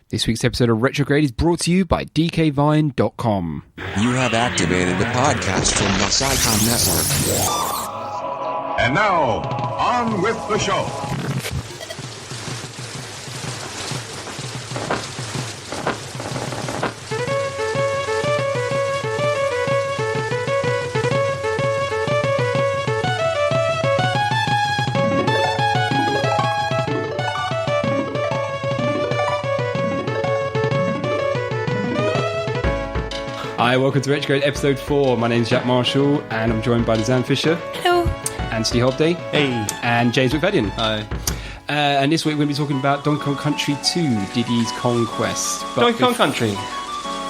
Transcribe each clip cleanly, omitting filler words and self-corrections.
This week's episode of Retrograde is brought to you by DKVine.com. You have activated the podcast from the Psycom Network. And now, on with the show. Hi, welcome to Retrograde episode 4. My name's Jack Marshall, and I'm joined by Lizanne Fisher. Hello. Anthony Hobday. Hey. And James McFadden. Hi. And this week we're going to be talking about Donkey Kong Country 2, Diddy's Conquest. Donkey Kong Country.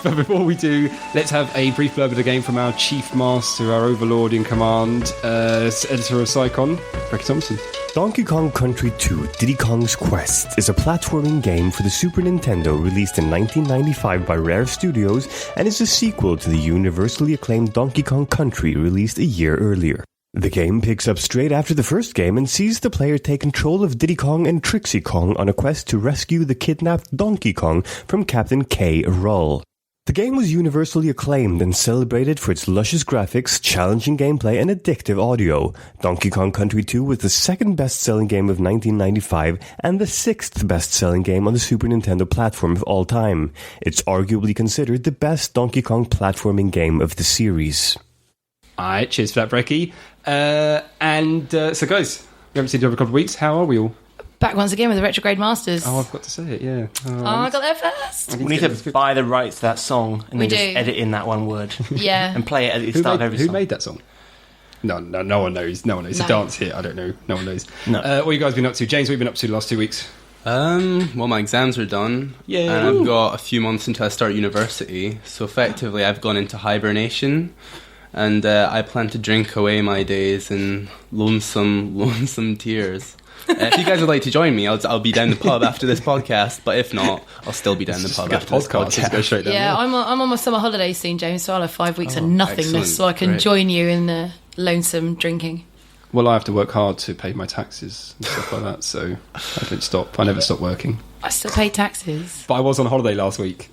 But before we do, let's have a brief blurb of the game from our Chief Master, our Overlord in Command, Editor of Psycon, Becky Thompson. Donkey Kong Country 2 Diddy Kong's Quest is a platforming game for the Super Nintendo released in 1995 by Rare Studios and is a sequel to the universally acclaimed Donkey Kong Country released a year earlier. The game picks up straight after the first game and sees the player take control of Diddy Kong and Trixie Kong on a quest to rescue the kidnapped Donkey Kong from Captain K. Rull. The game was universally acclaimed and celebrated for its luscious graphics, challenging gameplay, and addictive audio. Donkey Kong Country 2 was the second best-selling game of 1995 and the sixth best-selling game on the Super Nintendo platform of all time. It's arguably considered the best Donkey Kong platforming game of the series. Alright, cheers for that, Brecky. So guys, we haven't seen you over a couple of weeks. How are we all? Back once again with the Retrograde Masters. Oh, I've got to say it, yeah. I got there first. We need to buy the rights to that song and We then just do. edit in that one word. Yeah. And play it at the start of every Who song. made that song? No one knows. No one knows. It's a No. dance hit. I don't know. No one knows. No. What have you guys been up to? James, what have you been up to the last 2 weeks? Well, my exams are done. Yay. And I've got a few months until I start university. So effectively, I've gone into hibernation. And I plan to drink away my days in lonesome tears. If you guys would like to join me, I'll be down the pub after this podcast. But if not, I'll still be down the pub after this Podcast. Just go podcast. straight down Yeah, there. I'm on my summer holidays soon, James, so I'll have 5 weeks of Oh, nothingness excellent. so I can Great. join you in the lonesome drinking. Well, I have to work hard to pay my taxes and stuff like that, so I don't stop. I never stop working. I still pay taxes. But I was on holiday last week,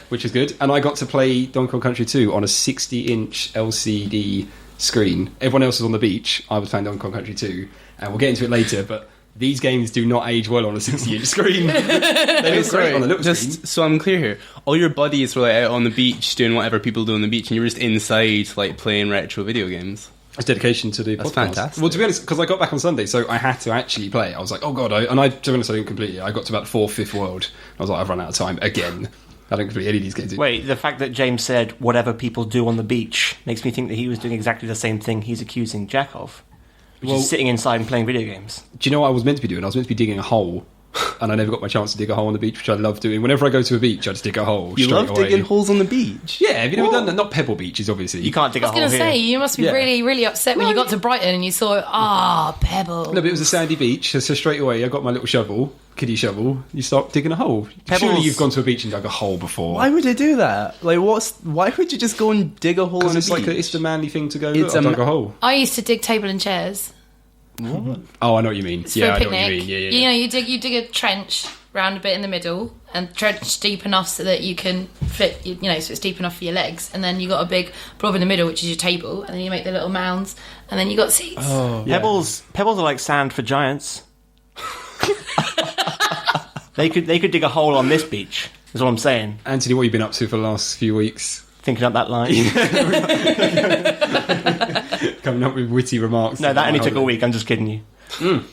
which is good. And I got to play Donkey Kong Country 2 on a 60-inch LCD screen. Everyone else was on the beach. I was playing Donkey Kong Country 2, and we'll get into it later, but these games do not age well on a 60-inch screen. They look great on a little screen. Just so I'm clear here, all your buddies were like out on the beach doing whatever people do on the beach, and you were just inside like playing retro video games. It's dedication to the That's podcast. fantastic. Well, to be honest, because I got back on Sunday, so I had to actually play. I was like, oh god, to be honest, I didn't complete it. I got to about the 4th, 5th world. I was like, I've run out of time again. I don't complete any of these games. Wait, the fact that James said whatever people do on the beach makes me think that he was doing exactly the same thing he's accusing Jack of. Which is sitting inside and playing video games. Do you know what I was meant to be doing? I was meant to be digging a hole, and I never got my chance to dig a hole on the beach, which I love doing. Whenever I go to a beach, I just dig a hole. You straight love away. digging holes on the beach? Yeah, have you never done that? Not pebble beaches, obviously. You can't dig I a was hole going to here. say, you must be Yeah. really, really upset when you got to Brighton and you saw, Pebble. No, but it was a sandy beach, so straight away I got my little shovel, kiddie shovel. You start digging a hole. Surely Pebbles- you've gone to a beach and dug a hole before. Why would they do that? Like, why would you just go and dig a hole on Because a it's beach? it's the manly thing to go. It's Look, I a dug a hole. I used to dig table and chairs. Oh, I know what you mean. It's Yeah, for I a know picnic. what you mean. Yeah. You know, you dig a trench round a bit in the middle and trench deep enough so that you can fit, so it's deep enough for your legs. And then you got a big blob in the middle, which is your table. And then you make the little mounds. And then you got seats. Oh, yeah. Pebbles are like sand for giants. They could dig a hole on this beach, is what I'm saying. Anthony, what have you been up to for the last few weeks? Thinking up that line. Coming up with witty remarks. No, that only about took a holiday. week, I'm just kidding you.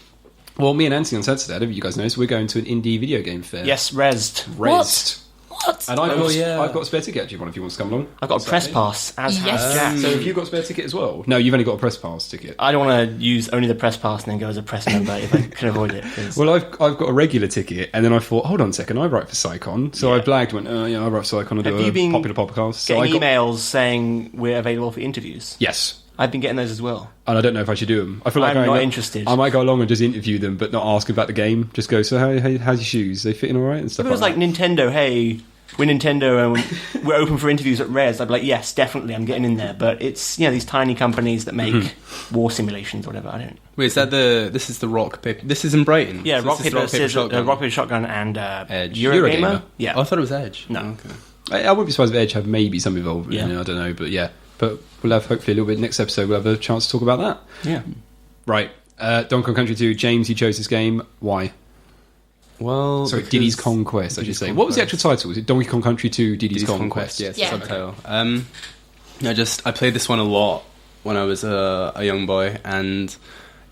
Well, me and Anthony on Saturday, I don't know if you guys know, so we're going to an indie video game fair. Yes, Rezzed. Rezzed. What? And I've yeah. got a spare ticket, actually, if you want to come along. I've got a press pass, as Yes. has Jack. So have you got a spare ticket as well? No, you've only got a press pass ticket. I don't want to use only the press pass and then go as a press member if I can avoid it. 'cause- Well, I've got a regular ticket, and then I thought, hold on a second, I write for Psycon. So I blagged, went, I write for Psycon, I do Have you a been popular podcast. So I getting got, emails saying we're available for interviews. yes. I've been getting those as well. And I don't know if I should do them. I feel like I'm not I interested. I might go along and just interview them, but not ask about the game. Just go, so how's your shoes? They fitting all right and stuff If it was like like Nintendo, hey, we're Nintendo and we're open for interviews at Rares, I'd be like, yes, definitely, I'm getting in there. But it's, these tiny companies that make war simulations or whatever. I don't. Wait, is that this is the rock paper? This is in Brighton. Yeah, So rock this is paper, Shotgun. rock paper shotgun and Edge. Eurogamer. Yeah. Oh, I thought it was Edge. No. Oh, okay. I wouldn't be surprised if Edge have maybe some involvement in Yeah. it, I don't know, but yeah. But we'll have hopefully a little bit next episode, we'll have a chance to talk about that. Yeah. Right. Donkey Kong Country 2, James, you chose this game. Why? Well, Sorry, because- Diddy's Conquest, I should Diddy's say. What was the Conquest. actual title? Was it Donkey Kong Country 2, Diddy's Conquest? Yes, Yeah. subtitle. I played this one a lot when I was a young boy, and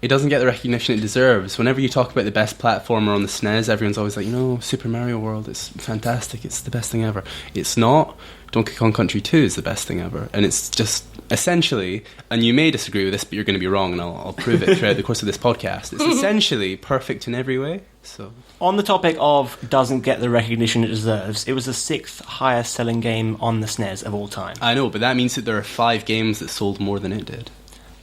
it doesn't get the recognition it deserves. Whenever you talk about the best platformer on the SNES, everyone's always like, Super Mario World, it's fantastic, it's the best thing ever. It's not. Donkey Kong Country 2 is the best thing ever, and it's just essentially, and you may disagree with this, but you're going to be wrong, and I'll prove it throughout the course of this podcast. It's essentially perfect in every way. So On the topic of doesn't get the recognition it deserves, it was the 6th highest selling game on the SNES of all time. I know, but that means that there are 5 games that sold more than it did.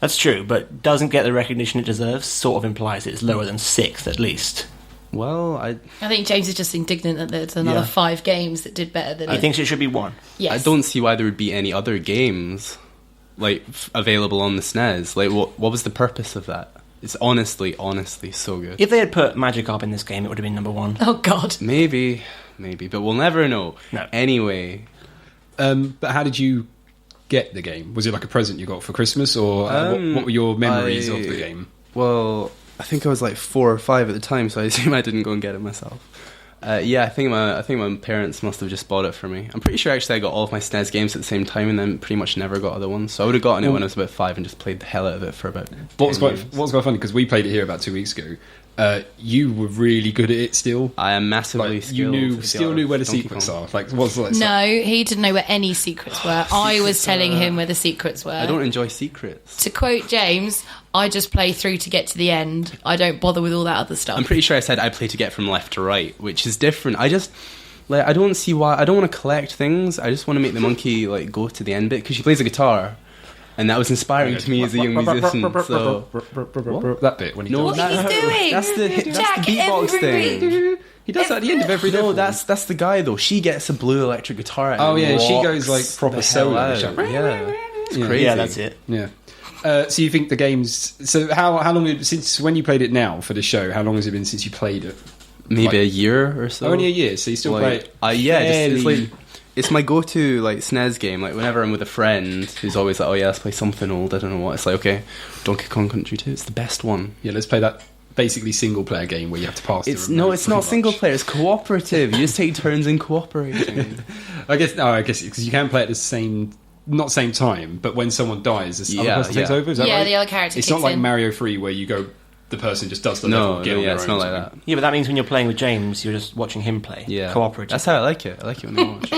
That's true, but doesn't get the recognition it deserves sort of implies it's lower than 6th at least. Well, I think James is just indignant that there's another 5 games that did better than He it. thinks it should be 1. Yes. I don't see why there would be any other games available on the SNES. Like, what was the purpose of that? It's honestly so good. If they had put Magikarp in this game, it would have been number 1. Oh, God. Maybe, but we'll never know. No. Anyway, But how did you get the game? Was it like a present you got for Christmas, or what were your memories of the game? Well, I think I was like 4 or 5 at the time, so I assume I didn't go and get it myself. I think my parents must have just bought it for me. I'm pretty sure actually I got all of my SNES games at the same time, and then pretty much never got other ones. So I would have gotten it when I was about 5 and just played the hell out of it for about. What was 10 quite years. funny, because we played it here about 2 weeks ago. You were really good at it still. I am massively Like, you skilled. knew where the Donkey secrets Kong. are. Like, what's like? No, he didn't know where any secrets were. I was telling him where the secrets were. I don't enjoy secrets. To quote James, I just play through to get to the end. I don't bother with all that other stuff. I'm pretty sure I said I play to get from left to right, which is different. I just I don't see why. I don't want to collect things. I just want to make the monkey go to the end bit, because she plays a guitar, and that was inspiring to me as a young musician. So that bit when he No, does What that- he's doing? that's the Jack, beatbox every thing. he does that at the end of every No, level. that's the guy though. She gets a blue electric guitar. Oh, and yeah, she rocks goes, like, proper the hell solo. out. Yeah, it's Yeah. crazy. Yeah, that's it. Yeah. So you think the game's... So how long... Since when you played it now for the show, how long has it been since you played it? Maybe Like- a year or so. Only a year, so you still play it it's fairly- like it's my go-to SNES game. Like whenever I'm with a friend who's always like, "Oh yeah, let's play something old." I don't know what. It's like, okay, Donkey Kong Country 2. It's the best one. Yeah, let's play that basically single-player game where you have to pass It's the remote it's not pretty single much. player. It's cooperative. You just take turns in cooperating. I guess because you can play at the same... Not same time, but when someone dies, this other Yeah, person takes yeah. over, is that Yeah, right? the other character It's kicks not like in. Mario 3 where you go... The person just does the No, level, get on yeah, their it's own not or like something. that. Yeah, but that means when you're playing with James, you're just watching him play. Yeah, Cooperative. That's how I like it. I like it when they watch.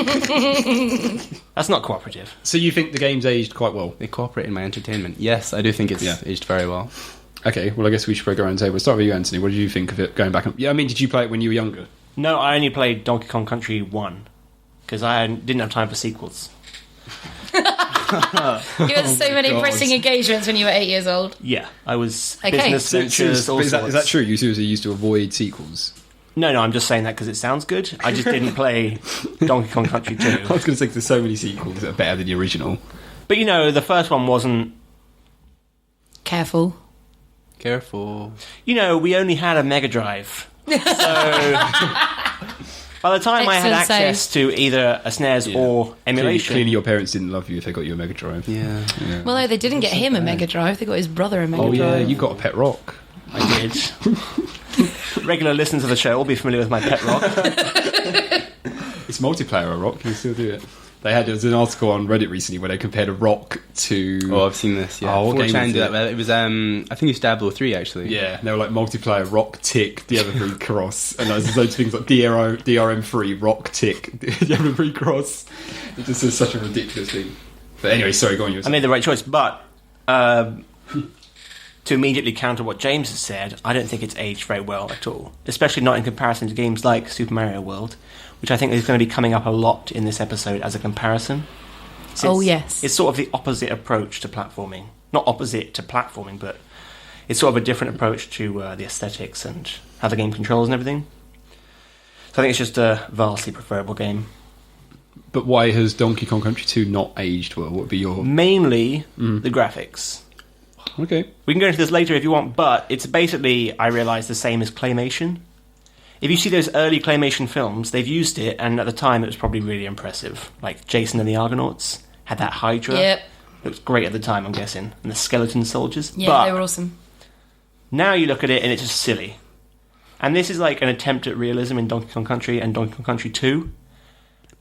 That's not cooperative. So you think the game's aged quite well? They cooperate in my entertainment. Yes, I do think it's Yeah. aged very well. Okay, well, I guess we should probably go around the table. We'll start with you, Anthony. What did you think of it going back? Yeah, I mean, did you play it when you were younger? No, I only played Donkey Kong Country 1 because I didn't have time for sequels. You had so many God. pressing engagements when you were 8 years old. Yeah, I was Okay. business ventures, all But is sorts. that true? You seriously used to avoid sequels? No, I'm just saying that because it sounds good. I just didn't play Donkey Kong Country 2. I was going to say there's so many sequels that are better than the original. But the first one wasn't... Careful. Careful. we only had a Mega Drive. So... By the time I had Excellent access to either a SNES or emulation... Clearly your parents didn't love you if they got you a Mega Drive. Yeah. Well, no, they didn't get him a Mega Drive. They got his brother a Mega Oh, yeah, Drive. you got a Pet Rock. I did. Regular listeners of the show will be familiar with my pet rock. It's multiplayer, a Rock. You can still do it. There was an article on Reddit recently where they compared a Rock to... Oh, I've seen this. Yeah. Oh, what game 4chan was did it? that. It was I think it's Diablo 3 actually. Yeah, they were like multiplayer, Rock, Tick, Diablo 3, Cross. And there's loads of things like DRM3, Rock, Tick, Diablo 3, Cross. It just is such a ridiculous thing. But anyway, sorry, go on. I made the right choice, but to immediately counter what James has said, I don't think it's aged very well at all, especially not in comparison to games like Super Mario World, which I think is going to be coming up a lot in this episode as a comparison. Oh, yes. It's sort of the opposite approach to platforming. Not opposite to platforming, but it's sort of a different approach to the aesthetics and how the game controls and everything. So I think it's just a vastly preferable game. But why has Donkey Kong Country 2 not aged well? What would be your... Mainly the graphics. Okay. We can go into this later if you want, but it's basically, I realise, the same as claymation. If you see those early claymation films, they've used it, and at the time it was probably really impressive. Like Jason and the Argonauts had that Hydra. Yep. It was great at the time, I'm guessing. And the skeleton soldiers. Yeah, but they were awesome. now you look at it and it's just silly. And this is like an attempt at realism in Donkey Kong Country and Donkey Kong Country 2.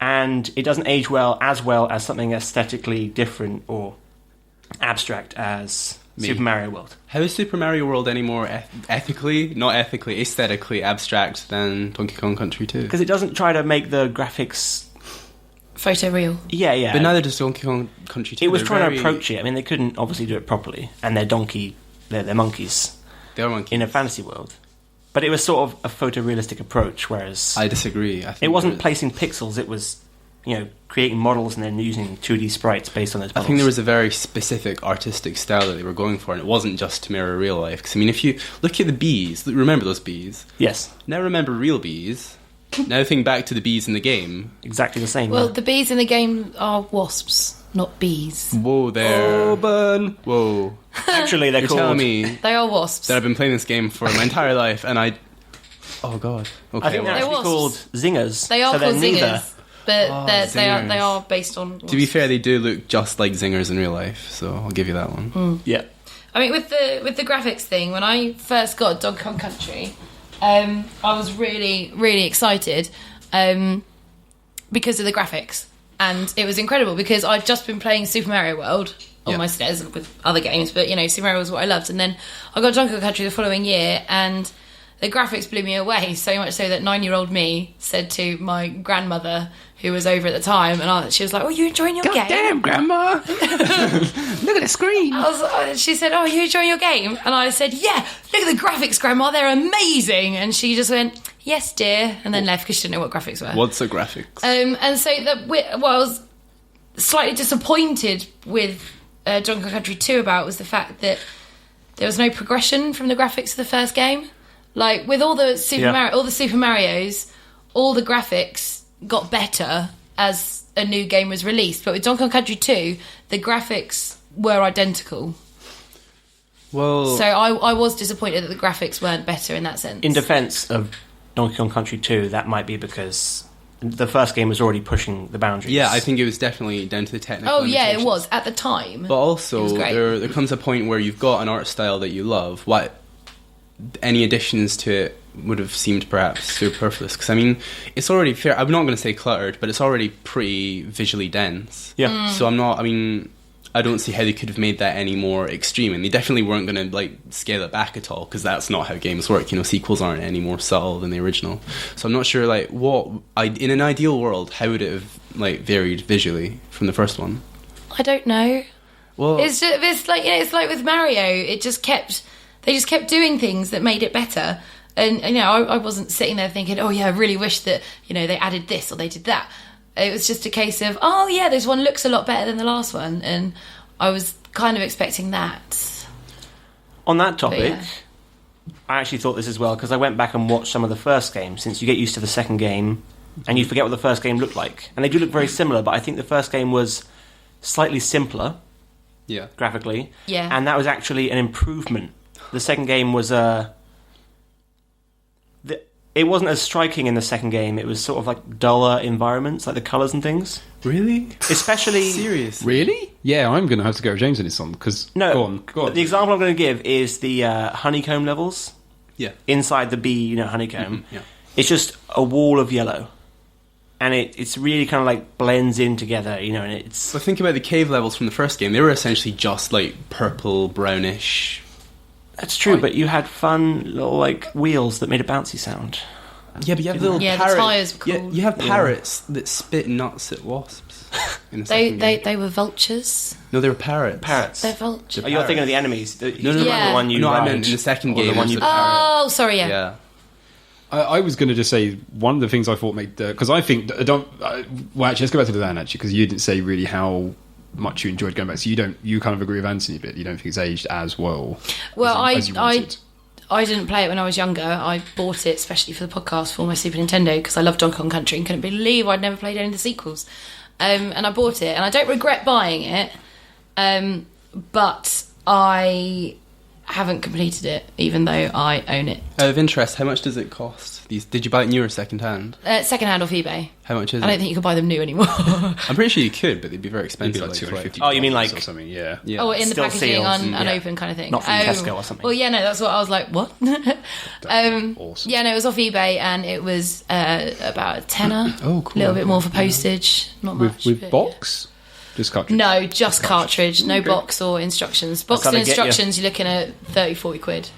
And it doesn't age well as something aesthetically different or abstract as Super Mario World. How is Super Mario World any more aesthetically abstract than Donkey Kong Country 2? Because it doesn't try to make the graphics... Photoreal. Yeah. But neither does Donkey Kong Country 2. It was trying to approach it. I mean, they couldn't obviously do it properly. And they're monkeys. They are monkeys. In a fantasy world. But it was sort of a photorealistic approach, whereas... I disagree. I think it wasn't placing pixels, it was, creating models and then using 2D sprites based on those models. I think there was a very specific artistic style that they were going for, and it wasn't just to mirror real life. Because, I mean, if you look at the bees, remember those bees? Yes. Now remember real bees. Now think back to the bees in the game. Exactly the same. Well, the bees in the game are wasps, not bees. Whoa there. Oh, burn. Whoa. Actually, they're You're called... telling me They are wasps. that I've been playing this game for my entire life, and I... Oh, God. Okay, I think they're They're actually wasps. called zingers. They are so they're called neither. zingers, but they zingers. are based on wasps. To be fair, they do look just like zingers in real life, so I'll give you that one. Yeah. I mean, with the graphics thing, when I first got Donkey Kong Country, I was really, really excited because of the graphics. And it was incredible because I'd just been playing Super Mario World on my SNES with other games, but, Super Mario was what I loved. And then I got Donkey Kong Country the following year, and the graphics blew me away, so much so that 9-year-old me said to my grandmother, who was over at the time, and she was like, "Oh, you enjoying your game?" Damn, Grandma! Look at the screen! She said, "Oh, you enjoying your game?" And I said, "Yeah, look at the graphics, Grandma, they're amazing." And she just went, "Yes, dear," and then left because she didn't know what graphics were. What's the graphics? And so I was slightly disappointed with Donkey Kong Country 2 about was the fact that there was no progression from the graphics of the first game. Like, with all the Super Marios, all the graphics got better as a new game was released. But with Donkey Kong Country 2, the graphics were identical. Well... So I was disappointed that the graphics weren't better in that sense. In defence of Donkey Kong Country 2, that might be because the first game was already pushing the boundaries. Yeah, I think it was definitely down to the technical Oh, yeah, it limitations. was, at the time. But also, It was great. there comes a point where you've got an art style that you love. Any additions to it would have seemed perhaps superfluous. Because, I mean, it's already fair. I'm not going to say cluttered, but it's already pretty visually dense. Yeah. So I don't see how they could have made that any more extreme. And they definitely weren't going to, scale it back at all, because that's not how games work. Sequels aren't any more subtle than the original. So I'm not sure, in an ideal world, how would it have, varied visually from the first one? I don't know. Well, It's like with Mario. They just kept doing things that made it better. And I wasn't sitting there thinking, oh yeah, I really wish that they added this or they did that. It was just a case of, oh yeah, this one looks a lot better than the last one, and I was kind of expecting that. On that topic, yeah. I actually thought this as well, because I went back and watched some of the first games, since you get used to the second game and you forget what the first game looked like. And they do look very similar, but I think the first game was slightly simpler yeah. graphically. Yeah. And that was actually an improvement. The second game was it wasn't as striking in the second game. It was sort of like duller environments, like the colours and things. Really? Especially... Seriously? Really? Yeah, I'm going to have to go with James on this one, because... No, go on. The example I'm going to give is the honeycomb levels. Yeah. Inside the bee, honeycomb. Mm-hmm, yeah. It's just a wall of yellow. And it's really kind of blends in together, and it's... So think about the cave levels from the first game. They were essentially just purple, brownish... That's true, but you had fun little wheels that made a bouncy sound. Yeah, but you have little Yeah, the parrots. tyres were Yeah, cool. you have parrots that spit nuts at wasps. In the second game. They were vultures. No, they were parrots. Parrots. They're vultures. Oh, you're thinking of the enemies. No, The Yeah. one you No, I ride, meant in the second or the game. one there's you a parrot. Oh, sorry, yeah. Yeah. I was going to just say one of the things I thought made because I think well, actually, let's go back to the Dan actually, because you didn't say really how much you enjoyed going back. So you kind of agree with Anthony a bit. You don't think it's aged as well. Well, as you wanted. I didn't play it when I was younger. I bought it especially for the podcast for my Super Nintendo because I loved Donkey Kong Country and couldn't believe I'd never played any of the sequels. And I bought it, and I don't regret buying it, but I haven't completed it, even though I own it. Out of interest, how much does it cost? Did you buy it new or second hand? Second hand off eBay. How much is I it? don't think you can buy them new anymore. I'm pretty sure you could, but they'd be very expensive. Maybe like $250. Oh, you mean like- or something? Yeah. Yeah. Oh, in the Still packaging sealed and- unopened kind of thing. Not from Oh. Tesco or something. Well, yeah, no, that's what I was like, what? Awesome. Yeah, no, it was off eBay, and it was about a tenner. Oh, cool. A little bit more for postage. Not much. With but box? Just cartridge? No, just cartridge. No box or instructions. Box That's and how they get you. instructions, you're looking at 30, 40 quid.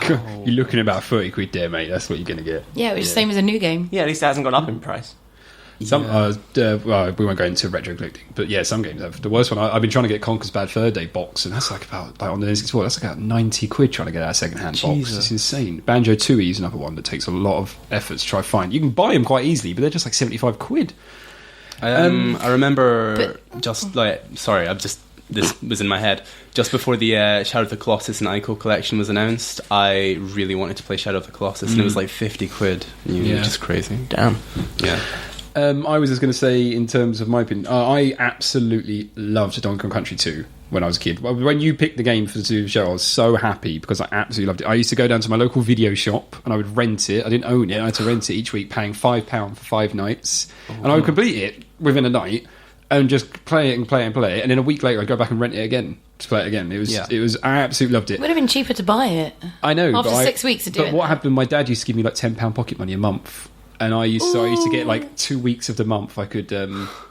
You're looking at about 30 quid there, mate. That's what you're going to get. Yeah, which is the same as a new game. Yeah, at least it hasn't gone up in price. Some, well, we won't go into retro collecting, but yeah, some games have. The worst one, I've been trying to get Conker's Bad Fur Day box, and that's like about, like on the N64, that's like about 90 quid trying to get out a second-hand box. Jesus. It's insane. Banjo Tooie is another one that takes a lot of effort to try to find. You can buy them quite easily, but they're just like 75 quid. I remember this was in my head. Just before the Shadow of the Colossus and Ico collection was announced, I really wanted to play Shadow of the Colossus, and it was like 50 quid. Yeah. Just crazy. Damn. Yeah. I was just going to say, in terms of my opinion, I absolutely loved Donkey Kong Country 2 when I was a kid. When you picked the game for the show, I was so happy because I absolutely loved it. I used to go down to my local video shop and I would rent it. I didn't own it. I had to rent it each week, paying £5 for 5 nights. And I would complete it within a night and just play it and play it and play it. And then a week later, I'd go back and rent it again to play it again. It was. I absolutely loved It it. would have been cheaper to buy it. I know. After but 6 weeks to do But it. what happened, my dad used to give me like £10 pocket money a month. And I used to get like 2 weeks of the month. I could.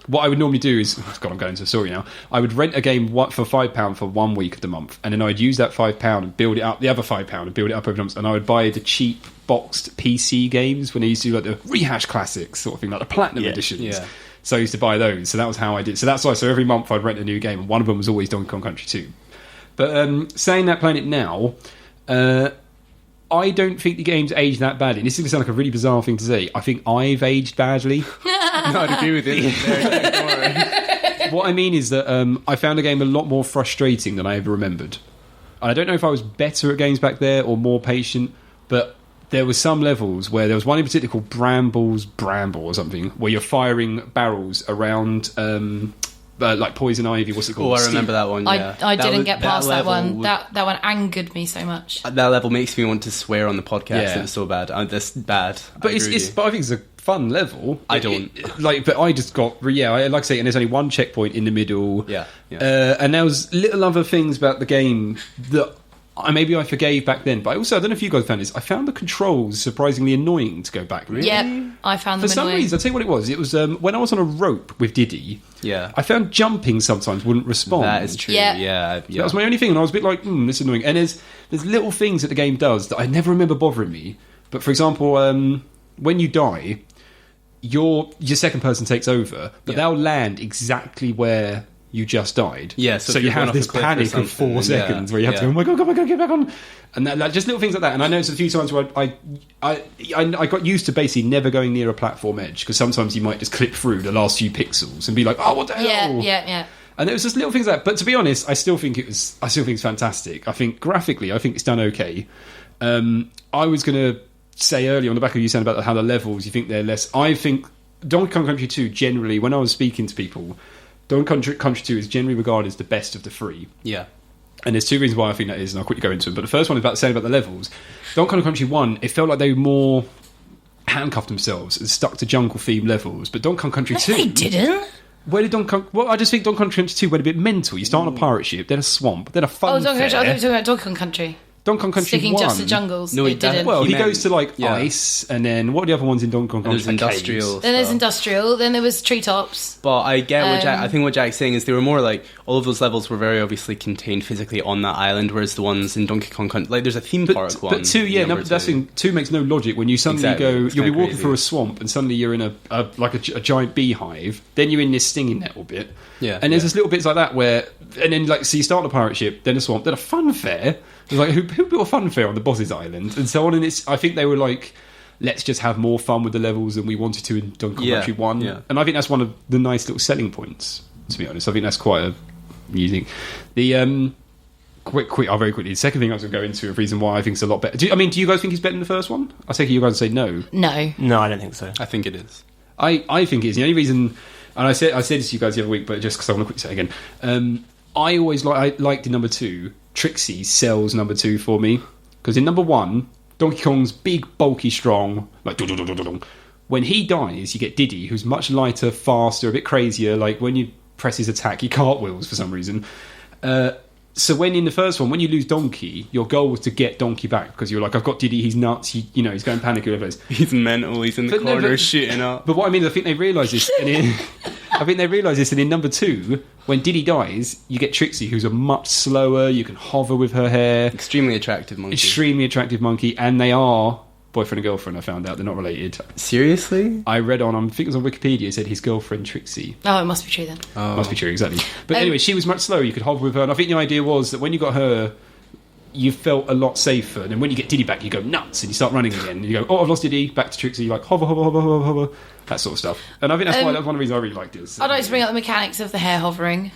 What I would normally do is, oh God, I'm going into a story now. I would rent a game for £5 for 1 week of the month, and then I'd use that £5 and build it up. The other £5 and build it up over the months. And I would buy the cheap boxed PC games when they used to do like the rehash classics sort of thing, like the platinum editions. Yeah. So I used to buy those. So that was how I did. So that's why. So every month I'd rent a new game, and one of them was always Donkey Kong Country 2. But saying that, playing it now. I don't think the game's aged that badly. This is going to sound like a really bizarre thing to say. I think I've aged badly. No, I'd agree with you. What I mean is that I found the game a lot more frustrating than I ever remembered. And I don't know if I was better at games back there or more patient, but there were some levels where there was one in particular called Bramble or something, where you're firing barrels around like poison ivy. What's it called? Oh, I remember that one. Yeah. I didn't get past that one. level That one angered me so much. That level makes me want to swear on the podcast. Yeah. It was so bad. That's bad. But I agree with you. but I think it's a fun level. I don't. But I just got like I say, and there's only one checkpoint in the middle. Yeah. And there was little other things about the game that maybe I forgave back then. But I don't know if you guys found this. I found the controls surprisingly annoying to go back. Yeah, I found them For some annoying. reason, I'll tell you what it was. It was when I was on a rope with Diddy. Yeah. I found jumping sometimes wouldn't respond. That is true. Yeah. Yeah. That was my only thing, and I was a bit like, this is annoying. And there's little things that the game does that I never remember bothering me. But for example, when you die, your second person takes over, but they'll land exactly where you just died. Yeah, so so if you you're going have off a this cliff or panic of something, 4 yeah, seconds where you have to go, oh my god, get back on. And that, just little things like that. And I noticed a few times where I got used to basically never going near a platform edge, because sometimes you might just clip through the last few pixels and be like, oh, what the hell? Yeah. And it was just little things like that. But to be honest, I still think it's fantastic. I think graphically, I think it's done okay. I was going to say earlier on the back of you saying about how the levels, you think they're less. I think Donkey Kong Country 2 generally, when I was speaking to people, Donkey Kong Country 2 is generally regarded as the best of the three. Yeah. And there's 2 reasons why I think that is, and I'll quickly go into them. But the first one is about saying about the levels. Donkey Kong Country 1, it felt like they were more handcuffed themselves and stuck to jungle theme levels. But Donkey Kong Country 2... They didn't. Where did Donkey Kong... Well, I just think Donkey Kong Country 2 went a bit mental. You start on a pirate ship, then a swamp, then a fun Donkey Kong. fair. I thought you were talking about Donkey Kong Country. Donkey Kong Country Sticking 1... just to jungles. No, it he doesn't. didn't. Well, he meant- goes to, like, yeah. ice, and then... What are the other ones in Donkey Kong Country? There's industrial. Then there's stuff. industrial. Then there was treetops. But I get what I think what Jack's saying is they were more like all of those levels were very obviously contained physically on that island, whereas the ones in Donkey Kong Country, like there's a theme park one. But 2, yeah, no, number but that's 2. thing. 2 makes no logic when you suddenly Exactly. go. It's You'll be kinda walking crazy. through a swamp, and suddenly you're in a giant beehive. Then you're in this stinging nettle bit. Yeah, and there's yeah. just little bits like that where, and then like, so you start on a pirate ship, then a swamp, then a fun fair. It's like who built a fun fair on the boss's island, and so on. And I think they were like, let's just have more fun with the levels than we wanted to in Donkey Kong Yeah, Country 1. yeah. And I think that's one of the nice little selling points. To be honest, I think that's quite a unique. The very quickly. The second thing I was going to go into, a reason why I think it's a lot better. Do you guys think it's better than the first one? I take it you guys say no. No. No, I don't think so. I think it is. I think it is. The only reason... And I said this to you guys the other week, but just because I want to quickly say it again, I always liked in number 2. Trixie sells number 2 for me, because in number 1, Donkey Kong's big, bulky, strong, like when he dies, you get Diddy, who's much lighter, faster, a bit crazier. Like when you press his attack, he cartwheels for some reason. So when in the first one, when you lose Donkey, your goal was to get Donkey back, because you're like, I've got Diddy, he's nuts, he's going panic all over the place. He's mental, he's in the corner shooting up. But what I mean is, I think they realise this, and in number 2, when Diddy dies, you get Trixie, who's a much slower, you can hover with her hair. Extremely attractive monkey. And they are boyfriend and girlfriend, I found out. They're not related. Seriously? I read I think it was on Wikipedia, it said his girlfriend Trixie. Oh, it must be true then. Must be true, exactly. But anyway, she was much slower, you could hover with her, and I think the idea was that when you got her, you felt a lot safer, and then when you get Diddy back, you go nuts, and you start running again, and you go, oh, I've lost Diddy, back to Trixie, like hover, that sort of stuff. And I think that's one of the reasons I really liked it. I'd like to bring up the mechanics of the hair hovering.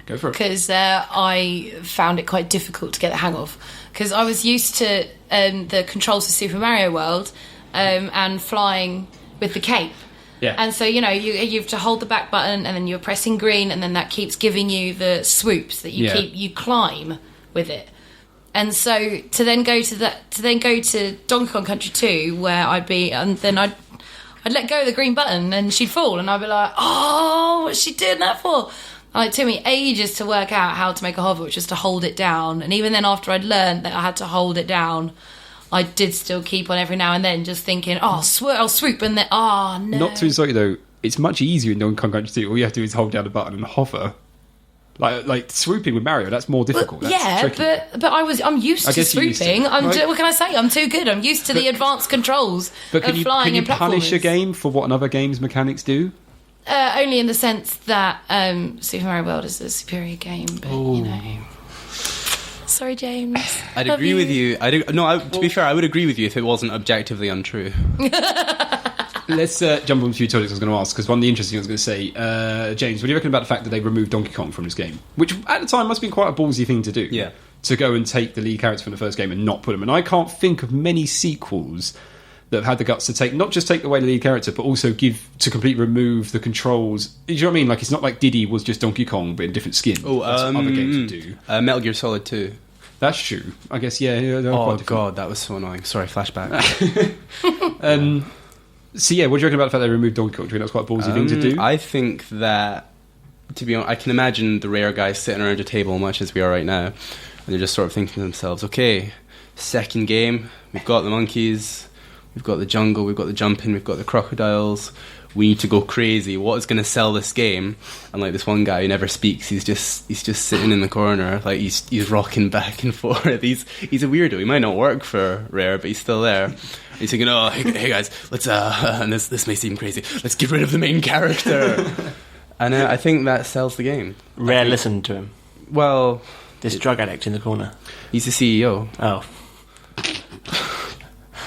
Go for it. Because I found it quite difficult to get the hang of. Because I was used to the controls for Super Mario World and flying with the cape. Yeah. And so, you have to hold the back button, and then you're pressing green, and then that keeps giving you the swoops that you climb with it. And so to then go to Donkey Kong Country 2, where I'd let go of the green button and she'd fall, and I'd be like, oh, what's she doing that for? And it took me ages to work out how to make a hover, which was to hold it down. And even then, after I'd learned that I had to hold it down, I did still keep on every now and then just thinking, oh, I'll swoop, and then, oh, no. Not to insult you, though, it's much easier in Donkey Kong Country 2. All you have to do is hold down the button and hover. Like swooping with Mario, that's more difficult. That's tricky. but I'm used to swooping. What can I say? I'm too good. I'm used to the advanced controls of flying and platformers. Can you punish a game for what another game's mechanics do? Only in the sense that Super Mario World is a superior game, but Sorry, James. I'd agree with you. To be fair, I would agree with you if it wasn't objectively untrue. Let's jump on a few topics I was going to ask, because one of the interesting things I was going to say, James, what do you reckon about the fact that they removed Donkey Kong from this game? Which, at the time, must have been quite a ballsy thing to do. Yeah. To go and take the lead character from the first game and not put him. And I can't think of many sequels that have had the guts to not just take away the lead character, but also completely remove the controls. Do you know what I mean? Like, it's not like Diddy was just Donkey Kong, but in different skin. That's what other games would do. Metal Gear Solid 2. That's true. I guess, yeah. Oh, God, that was so annoying. Sorry, flashback. So yeah, what do you reckon about the fact they removed Donkey Kong? Do you think that's quite a ballsy thing to do? I think that, to be honest, I can imagine the Rare guys sitting around a table, much as we are right now, and they're just sort of thinking to themselves, okay, second game, we've got the monkeys, we've got the jungle, we've got the jumping, we've got the crocodiles, we need to go crazy. What is going to sell this game? And like this one guy who never speaks, he's just sitting in the corner, like he's rocking back and forth. He's a weirdo. He might not work for Rare, but he's still there. He's thinking, oh, hey guys, let's and this may seem crazy, let's get rid of the main character. And I think that sells the game. Rare listened to him. Well, this drug addict in the corner. He's the CEO. Oh.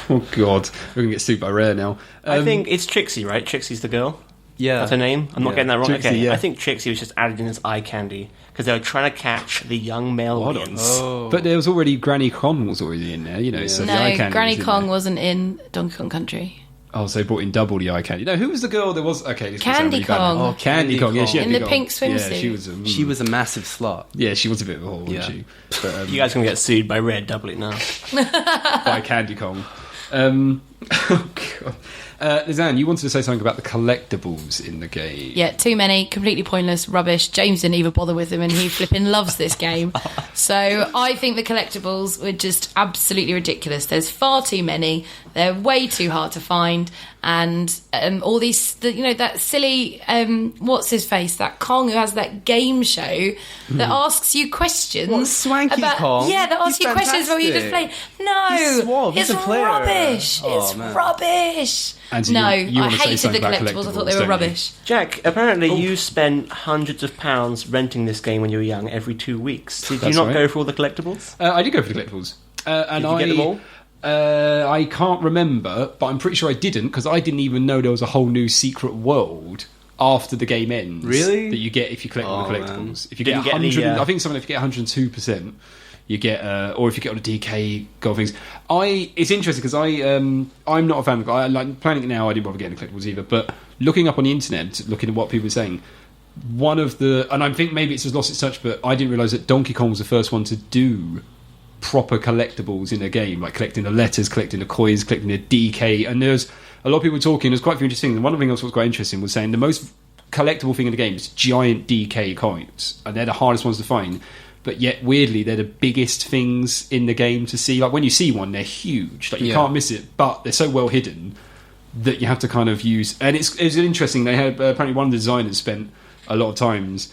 Oh God, we're gonna get sued by Rare now. I think it's Trixie, right? Trixie's the girl. Yeah, that's her name. I'm not getting that wrong. Trixie, okay, yeah. I think Trixie was just added in as eye candy because they were trying to catch the young male audience. Oh. But there was already Granny Kong was already in there, So the eye candy Granny was Kong wasn't in Donkey Kong Country. Oh, so they brought in double the eye candy. No, who was the girl that was... Okay, this Candy Kong. Oh, Candy Kong. Yeah, she had in the big pink swimsuit. Yeah, she was a massive slut. Yeah, she was a bit of a whore, wasn't she? But, you guys are going to get sued by Red, double it now. by Candy Kong. Oh, God. Lizanne, you wanted to say something about the collectibles in the game. Yeah, too many, completely pointless, rubbish. James didn't even bother with them, and he flipping loves this game. So I think the collectibles were just absolutely ridiculous. There's far too many. They're way too hard to find. And all these, that silly, what's his face? That Kong who has that game show that asks you questions. What, Swanky Kong? Yeah, that asks you questions while you just play. No, he's suave. It's He's a player. rubbish. Oh, it's man. rubbish. Anthony, No, you I want to say hated the something about collectibles. I thought they were don't you? rubbish. Jack, apparently you spent hundreds of pounds renting this game when you were young every 2 weeks. Did you That's not right. go for all the collectibles? I did go for the collectibles. And Did you get them all? I can't remember, but I'm pretty sure I didn't, because I didn't even know there was a whole new secret world after the game ends. Really? That you get if you collect all the man. collectibles. If you get Didn't get 100, the, I think something if you get 102%, You get, or if you get on a DK gold things. It's interesting because I'm not a fan of. I like planning it now. I didn't bother getting the collectibles either. But looking up on the internet, looking at what people are saying, and I think maybe it's just lost its touch, but I didn't realise that Donkey Kong was the first one to do proper collectibles in a game, like collecting the letters, collecting the coins, collecting the DK. And there's a lot of people talking. There's quite a few interesting. And one of the things that was quite interesting was saying the most collectible thing in the game is giant DK coins, and they're the hardest ones to find. But yet, weirdly, they're the biggest things in the game to see. Like when you see one, they're huge. Like you can't miss it, but they're so well hidden that you have to kind of use. And it's interesting. They had apparently one of the designers spent a lot of times.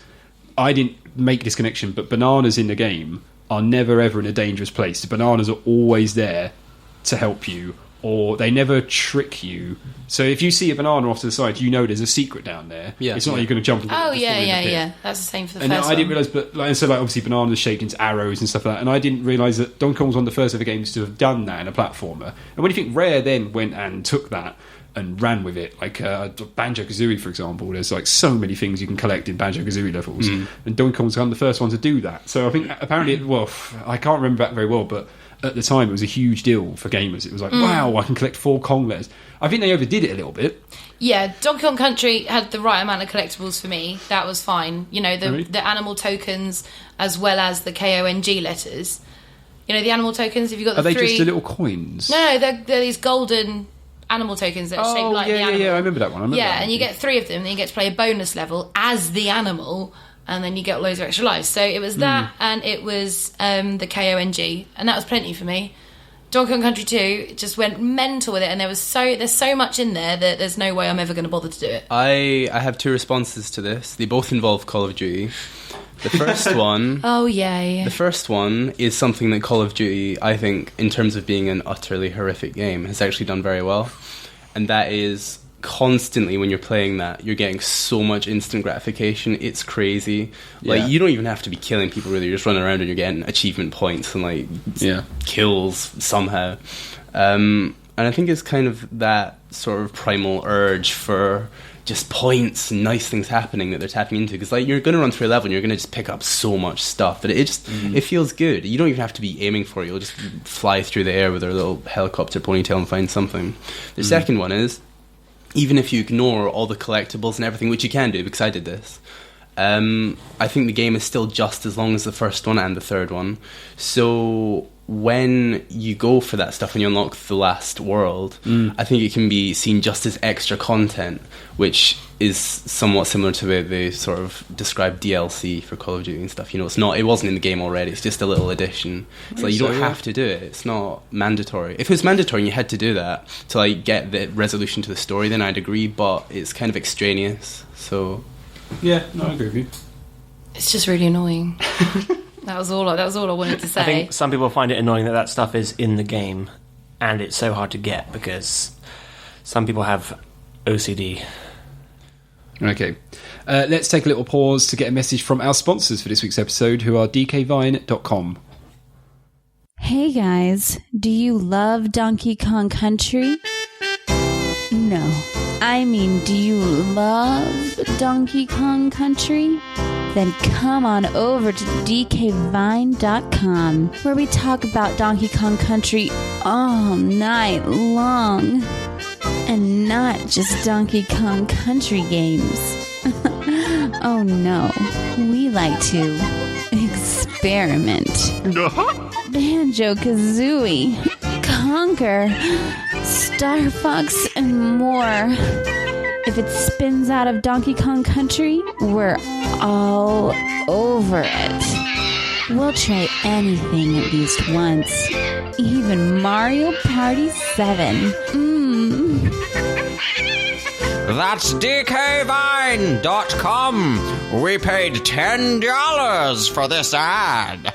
I didn't make this connection, but bananas in the game are never ever in a dangerous place. The bananas are always there to help you, or they never trick you. So if you see a banana off to the side, you know there's a secret down there. Yeah, it's not like you're going to jump and get it. Yeah. That's the same for the first one. I didn't realise, but obviously bananas are shaped into arrows and stuff like that, and I didn't realise that Donkey Kong was one of the first ever games to have done that in a platformer. And when you think Rare then went and took that and ran with it, like Banjo-Kazooie, for example, there's like so many things you can collect in Banjo-Kazooie levels, and Donkey Kong was kind of the first one to do that. So I think apparently, I can't remember that very well, but at the time it was a huge deal for gamers. It was like, wow, I can collect 4 Kong letters. I think they overdid it a little bit. Yeah, Donkey Kong Country had the right amount of collectibles for me. That was fine. You know, the animal tokens as well as the KONG letters. You know, the animal tokens, if you've got the 3... Are they just the little coins? No, they're these golden animal tokens that are shaped like the animal. Yeah, I remember that one. And you get 3 of them, and you get to play a bonus level as the animal, and then you get loads of extra lives. So it was that, and it was the KONG, and that was plenty for me. Donkey Kong Country 2 just went mental with it, and there's so much in there that there's no way I'm ever going to bother to do it. I have 2 responses to this. They both involve Call of Duty. The first one... Oh, yeah. The first one is something that Call of Duty, I think, in terms of being an utterly horrific game, has actually done very well. And that is... constantly when you're playing that, you're getting so much instant gratification. It's crazy. Like you don't even have to be killing people really. You're just running around and you're getting achievement points and like kills somehow. And I think it's kind of that sort of primal urge for just points and nice things happening that they're tapping into, because like you're going to run through a level and you're going to just pick up so much stuff that it just it feels good. You don't even have to be aiming for it. You'll just fly through the air with a little helicopter ponytail and find something. The second one is, even if you ignore all the collectibles and everything, which you can do, because I did this, I think the game is still just as long as the first one and the third one. So when you go for that stuff and you unlock the last world, I think it can be seen just as extra content, which is somewhat similar to the way they sort of describe DLC for Call of Duty and stuff. You know, it wasn't in the game already, it's just a little addition. It's like you don't have to do it, it's not mandatory. If it was mandatory and you had to do that to like get the resolution to the story, then I'd agree, but it's kind of extraneous, so... Yeah, no, I agree with you. It's just really annoying. That was all I wanted to say. I think some people find it annoying that stuff is in the game, and it's so hard to get because some people have OCD. Okay. Let's take a little pause to get a message from our sponsors for this week's episode, who are dkvine.com. Hey guys, do you love Donkey Kong Country? No, I mean, do you love Donkey Kong Country? Then come on over to dkvine.com, where we talk about Donkey Kong Country all night long. And not just Donkey Kong Country games. Oh no, we like to experiment. Banjo-Kazooie, Conker, Star Fox, and more. If it spins out of Donkey Kong Country, we're all over it. We'll try anything at least once. Even Mario Party 7. That's dkvine.com. We paid $10 for this ad.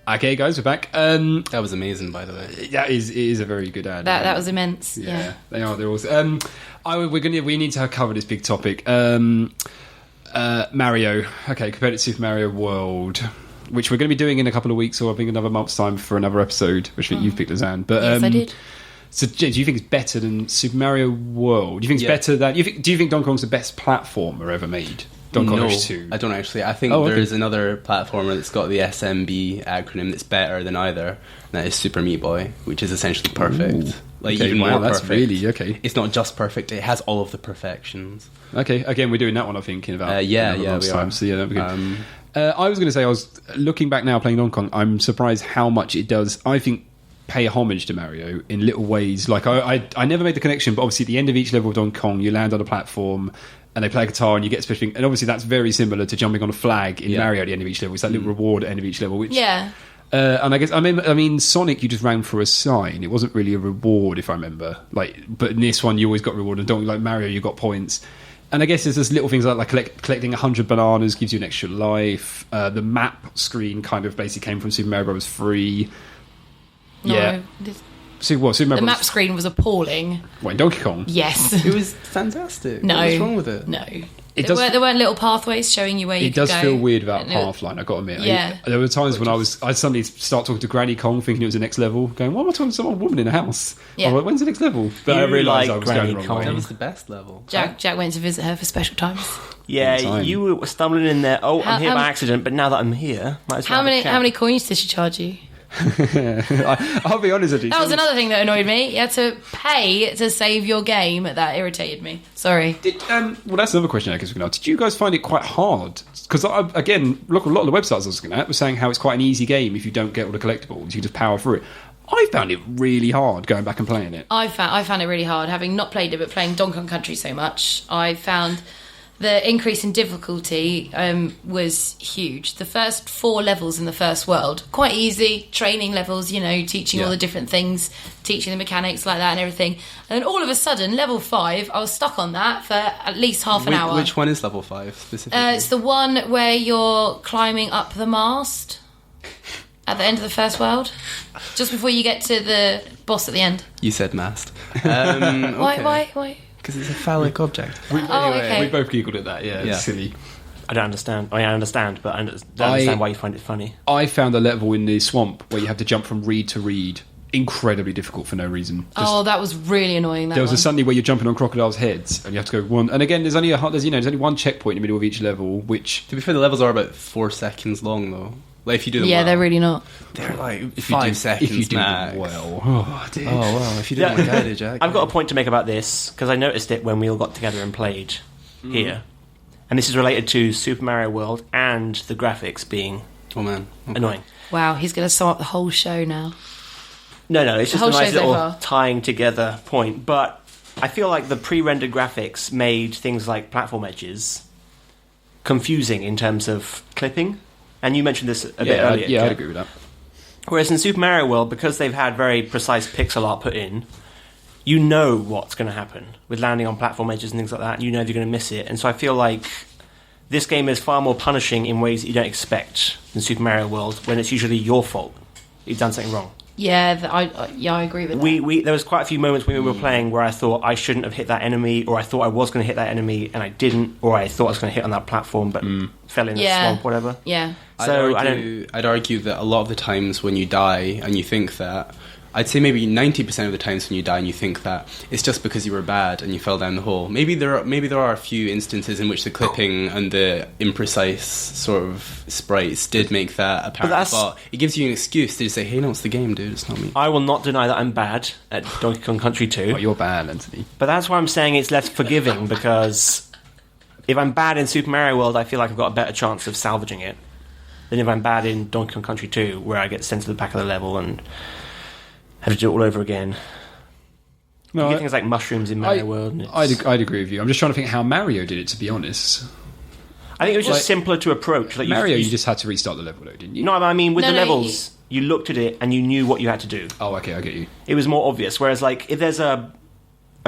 Okay, guys, we're back. That was amazing, by the way. It is a very good ad. That was immense. Yeah, they are. They're awesome. We need to cover this big topic. Mario. Okay, compared to Super Mario World, which we're going to be doing in a couple of weeks, or I think another month's time for another episode, which I think you've picked, Lizanne. But yes, I did. So, do you think it's better than Super Mario World? Do you think it's better than... Do you think Donkey Kong's the best platformer ever made? Donkey Kong No, Country 2? I don't actually. I think Oh, okay. there's another platformer that's got the SMB acronym that's better than either. And that is Super Meat Boy, which is essentially perfect. Ooh. Like Okay, even wow, more that's perfect. really okay. It's not just perfect; it has all of the perfections. Okay, again, we're doing that one, I think, in about Yeah, another yeah, month's we time. are. So yeah, that'd be good. I was going to say, I was looking back now playing Donkey Kong. I'm surprised how much it does. I think pay homage to Mario in little ways. Like I never made the connection, but obviously at the end of each level of Donkey Kong, you land on a platform and they play a guitar and you get a special thing. And obviously that's very similar to jumping on a flag in Mario at the end of each level. It's that little reward at the end of each level, which and I guess I mean Sonic, you just ran for a sign. It wasn't really a reward, if I remember. Like, but in this one, you always got reward, and don't like Mario, you got points. And I guess there's just little things like collecting 100 bananas gives you an extra life. The map screen kind of basically came from Super Mario Bros. 3. No, Yeah. Super Mario the Bros. map screen was appalling. What, in Donkey Kong? Yes. It was fantastic. No. What's wrong with it? No. It There does- weren't little pathways showing you where you It could does go. feel weird about And it- Pathline, I've got to admit. Yeah. There were times when I'd suddenly start talking to Granny Kong thinking it was the next level, going, why am I talking to some old woman in a house? Yeah. I'm like, when's the next level? But I You realised like I was Granny going the wrong Kong. way. That was the best level. Jack went to visit her for special times. Yeah, Time. you were stumbling in there. Oh, I'm here How- by accident, but now that I'm here, might as well How have a many chat. how many coins did she charge you? I'll be honest with you. That was another thing that annoyed me. You had to pay to save your game. That irritated me. Sorry. Well, that's another question I guess we can ask. Did you guys find it quite hard? Because again, look, a lot of the websites I was looking at were saying how it's quite an easy game if you don't get all the collectibles. You just power through it. I found it really hard going back and playing it. I found it really hard, having not played it, but playing Donkey Kong Country so much. I found the increase in difficulty was huge. The first 4 levels in the first world, quite easy, training levels, teaching all the different things, teaching the mechanics like that and everything. And then all of a sudden, level 5, I was stuck on that for at least half an hour. Which one is level 5 specifically? It's the one where you're climbing up the mast at the end of the first world, just before you get to the boss at the end. You said mast. Why? Because it's a phallic object. Okay. We both giggled at that, yeah. Yeah. It's silly. I don't understand. I understand, but I don't understand why you find it funny. I found a level in the swamp where you have to jump from reed to reed incredibly difficult for no reason. Just- That was really annoying. there was one. a Sunday where you're jumping on crocodiles' heads and you have to go one. And again, there's only one checkpoint in the middle of each level, which To be fair, the levels are about 4 seconds long, though. Like, if you do them well. they're really not. They're like if you 5 do, seconds if you do max. them well. Oh, dear. Oh, well, if you do them like I did, Jack. I've got a point to make about this because I noticed it when we all got together and played here, and this is related to Super Mario World and the graphics being Oh, man. Okay. annoying. Wow, he's going to sum up the whole show now. No, it's just whole a nice show so little far. tying together point. But I feel like the pre-rendered graphics made things like platform edges confusing in terms of clipping. And you mentioned this a bit earlier. Yeah, I'd Jack. agree with that. Whereas in Super Mario World, because they've had very precise pixel art put in, you know what's going to happen with landing on platform edges and things like that, and you know if you're going to miss it. And so I feel like this game is far more punishing in ways that you don't expect than Super Mario World, when it's usually your fault. You've done something wrong. Yeah, I agree with that. There was quite a few moments when we were playing where I thought I shouldn't have hit that enemy, or I thought I was going to hit that enemy and I didn't, or I thought I was going to hit on that platform but fell in a swamp, whatever. Yeah. So I'd argue that a lot of the times when you die and you think that, I'd say maybe 90% of the times when you die and you think that, it's just because you were bad and you fell down the hole. Maybe there are a few instances in which the clipping and the imprecise sort of sprites did make that apparent, but it gives you an excuse to just say, hey, no, it's the game, dude, it's not me. I will not deny that I'm bad at Donkey Kong Country 2. Oh, you're bad, Anthony. But that's why I'm saying it's less forgiving, because if I'm bad in Super Mario World, I feel like I've got a better chance of salvaging it than if I'm bad in Donkey Kong Country 2, where I get sent to the back of the level and have to do it all over again. No, You get things like mushrooms in Mario World. And I'd agree with you. I'm just trying to think how Mario did it, to be honest. I think it was just like- simpler to approach. Like Mario, you just had to restart the level, though, didn't you? No, I mean, with No, the no, levels, you looked at it and you knew what you had to do. Oh, okay, I get you. It was more obvious. Whereas, like, if there's a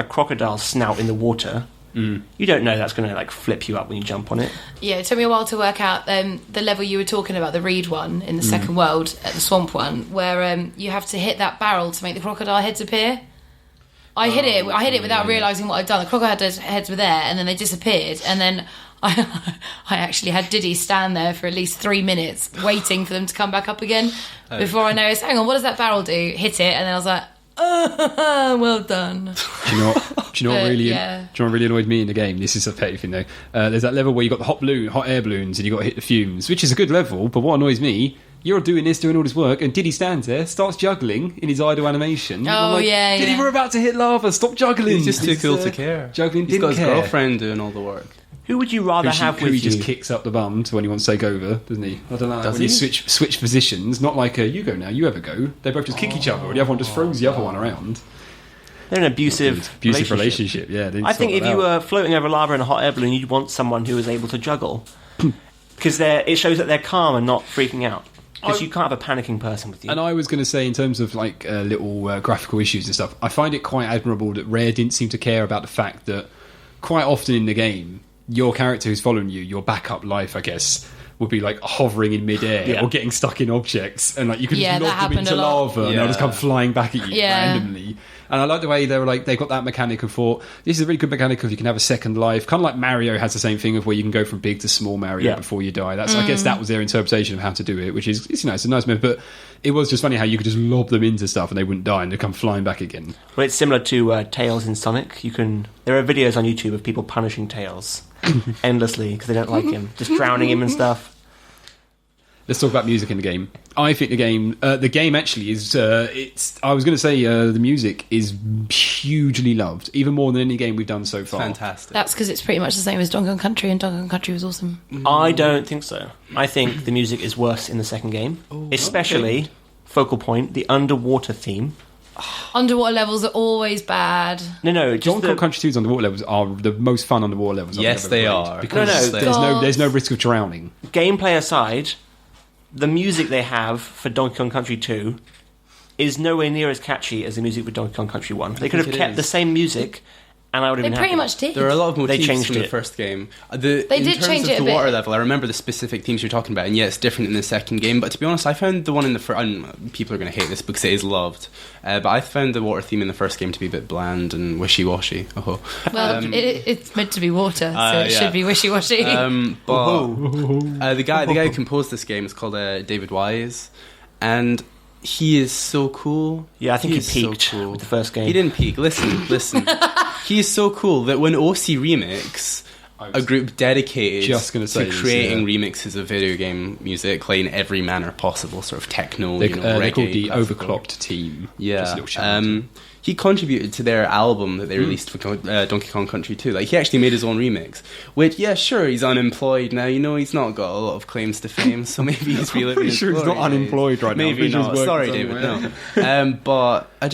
crocodile snout in the water, you don't know that's going to, like, flip you up when you jump on it. Yeah, it took me a while to work out the level you were talking about, the reed one in the second world, the swamp one, where you have to hit that barrel to make the crocodile heads appear. I hit it without realising what I'd done. The crocodile heads were there, and then they disappeared, and then I actually had Diddy stand there for at least 3 minutes waiting for them to come back up again before I noticed, hang on, what does that barrel do? Hit it, and then I was like, well done. Do you know what really? Yeah. Do you know what really annoyed me in the game? This is a petty thing though. There's that level where you got the hot air balloons, and you got to hit the fumes, which is a good level. But what annoys me, you're doing all this work, and Diddy stands there, starts juggling in his idle animation. Oh, like, yeah, Diddy, yeah. we're about to hit lava. Stop juggling. He's just too cool to care. Juggling. He's got his didn't care. girlfriend doing all the work. Who would you rather have Who with he you? just kicks up the bum to when he wants to take over, doesn't he? I don't know. Does when he? you switch positions, not like you go now, you ever go. They both just kick each other, and the other one just throws the other one around. They're an abusive relationship. Yeah, I think if you were floating over lava in a hot air balloon, you'd want someone who is able to juggle. Because it shows that they're calm and not freaking out. Because you can't have a panicking person with you. And I was going to say, in terms of like little graphical issues and stuff, I find it quite admirable that Rare didn't seem to care about the fact that quite often in the game, your character who's following you, your backup life, I guess, would be like hovering in midair or getting stuck in objects, and like you can just lob them into lava and they'll just come flying back at you randomly. And I like the way they were like, they got that mechanic of thought, this is a really good mechanic of you can have a second life, kind of like Mario has the same thing of where you can go from big to small Mario before you die. That's I guess that was their interpretation of how to do it, which is it's a nice move. But it was just funny how you could just lob them into stuff and they wouldn't die and they'd come flying back again. Well, it's similar to Tails in Sonic. There are videos on YouTube of people punishing Tails endlessly because they don't like him, just drowning him and stuff. Let's talk about music in the game. I think the game actually is. I was going to say the music is hugely loved, even more than any game we've done so far. Fantastic. That's because it's pretty much the same as Donkey Kong Country, and Donkey Kong Country was awesome. I don't think so. I think the music is worse in the second game, especially focal point the underwater theme. Underwater levels are always bad. No, just Donkey Kong Country 2's underwater levels are the most fun underwater levels. Yes, they are. Because there's no risk of drowning. Gameplay aside, the music they have for Donkey Kong Country 2 is nowhere near as catchy as the music for Donkey Kong Country 1. They could have kept the same music, and I would have been happy. They pretty much did. There are a lot of motifs changed from the it. first game. They did change it a the bit. water level, I remember the specific themes you're talking about, and yeah, it's different in the second game. But to be honest, I found the one in the first. People are going to hate this because it is loved, but I found the water theme in the first game to be a bit bland and wishy-washy. Well, it's meant to be water, so it should be wishy-washy. But the guy who composed this game is called David Wise, and he is so cool. Yeah, I think he is peaked so cool. with the first game. He didn't peak. Listen. He is so cool that when OC Remix, a group dedicated to creating remixes of video game music, like in every manner possible, sort of techno, they're reggae, called the classical. Overclocked team. Yeah. He contributed to their album that they released for Donkey Kong Country 2. Like, he actually made his own remix. Which, yeah, sure, he's unemployed now. You know, he's not got a lot of claims to fame, so maybe he's reliving his sure he's not unemployed right now. Maybe not. Sorry, David, no. But I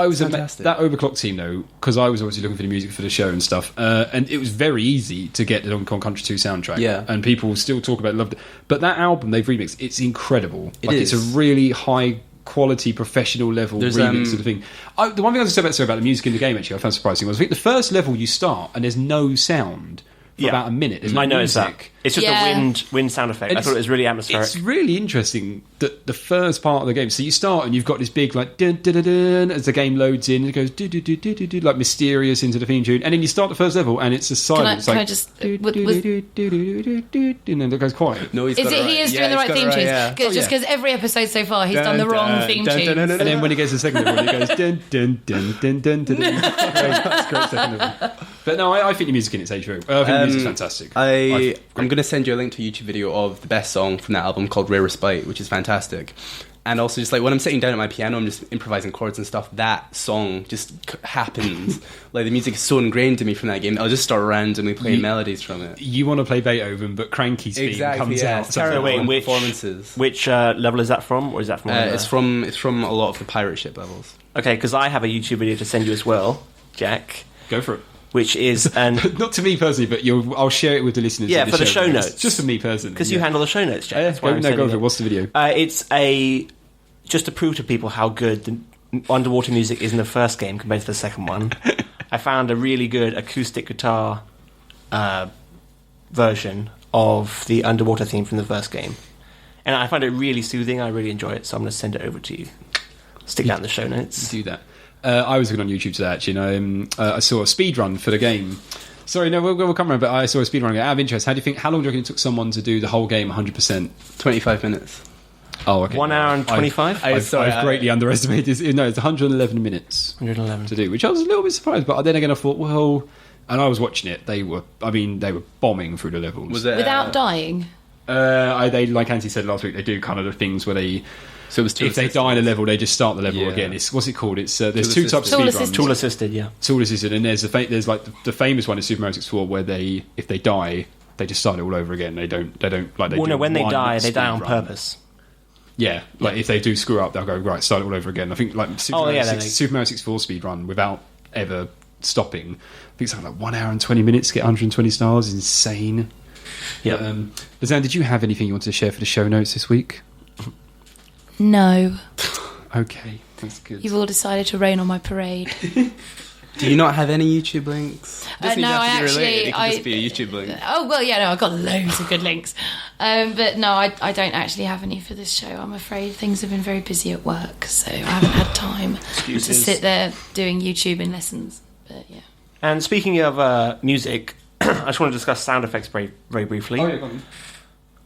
was fantastic. That Overclock team, though, because I was obviously looking for the music for the show and stuff, and it was very easy to get the Donkey Kong Country 2 soundtrack. Yeah. And people still talk about it, loved it. But that album they've remixed, it's incredible. It's a really high quality professional level remix of the thing. The one thing I was going to say about the music in the game actually I found surprising was I think the first level you start and there's no sound for about a minute. There's no noticed music. that. It's just a wind sound effect. I thought it was really atmospheric. It's really interesting that the first part of the game, so you start and you've got this big like dun, dun, dun, dun, as the game loads in, it goes do, do, do, do, do, do, like mysterious into the theme tune, and then you start the first level and it's a silence. Can I just and then it goes quiet. No, he is doing the right theme tunes? Just because every episode so far he's done the wrong theme tunes. And then when he gets to the second level, he goes dun dun dun dun dun dun. That's great second level. But no, I think the music in its age very well. I think the music's fantastic. I'm going to send you a link to a YouTube video of the best song from that album called Rare Respite, which is fantastic. And also just like when I'm sitting down at my piano, I'm just improvising chords and stuff, that song just happens. Like the music is so ingrained in me from that game, I'll just start randomly playing melodies from it. You want to play Beethoven, but Cranky's theme comes out. So which performances. Which level is that from, or is that from? It's from a lot of the pirate ship levels. Okay, because I have a YouTube video to send you as well, Jack. Go for it. Which is not to me personally, but I'll share it with the listeners. Yeah, for the show notes, just for me personally, because you handle the show notes, Jack. Yeah, that's why go for it. What's the video? It's just to prove to people how good the underwater music is in the first game compared to the second one. I found a really good acoustic guitar version of the underwater theme from the first game, and I find it really soothing. I really enjoy it, so I'm going to send it over to you. Stick that in the show notes. Do that. I was looking on YouTube today, actually. I saw a speed run for the game. Sorry, no, we'll come around, but I saw a speed run. Out of interest, how long do you reckon it took someone to do the whole game 100%? 25 minutes. Oh, okay. 1 hour and 25. I've greatly underestimated this. No, it's 111 minutes 111 to do, which I was a little bit surprised. But then again, I thought, well, and I was watching it. They were bombing through the levels. Was it Without dying. They, like Andy said last week, they do kind of the things where they. So it was if they die in a level, they just start the level again. It's what's it called? It's there's two types of speedruns. Tool assisted, yeah. Tool assisted, and there's like the famous one in Super Mario 64 where if they die, they just start it all over again. They don't like they. Well, do no, when they die on run. purpose. Yeah, like if they do screw up, they'll go right, start it all over again. I think like Super Mario 64 speedrun without ever stopping. I think it's something like 1 hour and 20 minutes to get 120 stars. Insane. Yeah. Lizanne, did you have anything you wanted to share for the show notes this week? No. Okay, that's good. You've all decided to rain on my parade. Do you not have any YouTube links? Doesn't No, even have to I be related. actually- It could just be a YouTube link. Oh, well, yeah, no, I've got loads of good links. But no, I don't actually have any for this show, I'm afraid. Things have been very busy at work, so I haven't had time to sit there doing YouTubing lessons. But yeah. And speaking of music, I just want to discuss sound effects very, very briefly. Oh, yeah, go on.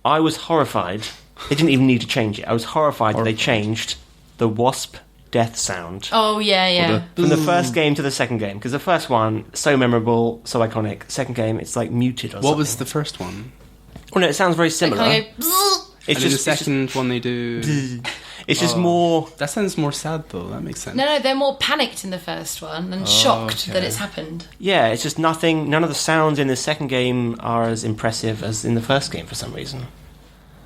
I was horrified. They didn't even need to change it. I was horrified that they changed the wasp death sound Oh, yeah. from the first game to the second game. Because the first one, so memorable, so iconic. Second game, it's like muted or something. What was the first one? Well, no, it sounds very similar. Kind of go, "Bzzz." It's And just the second one they do. It's just more. That sounds more sad though. That makes sense. No, they're more panicked in the first one and shocked that it's happened. Yeah, it's just nothing. None of the sounds in the second game are as impressive as in the first game for some reason.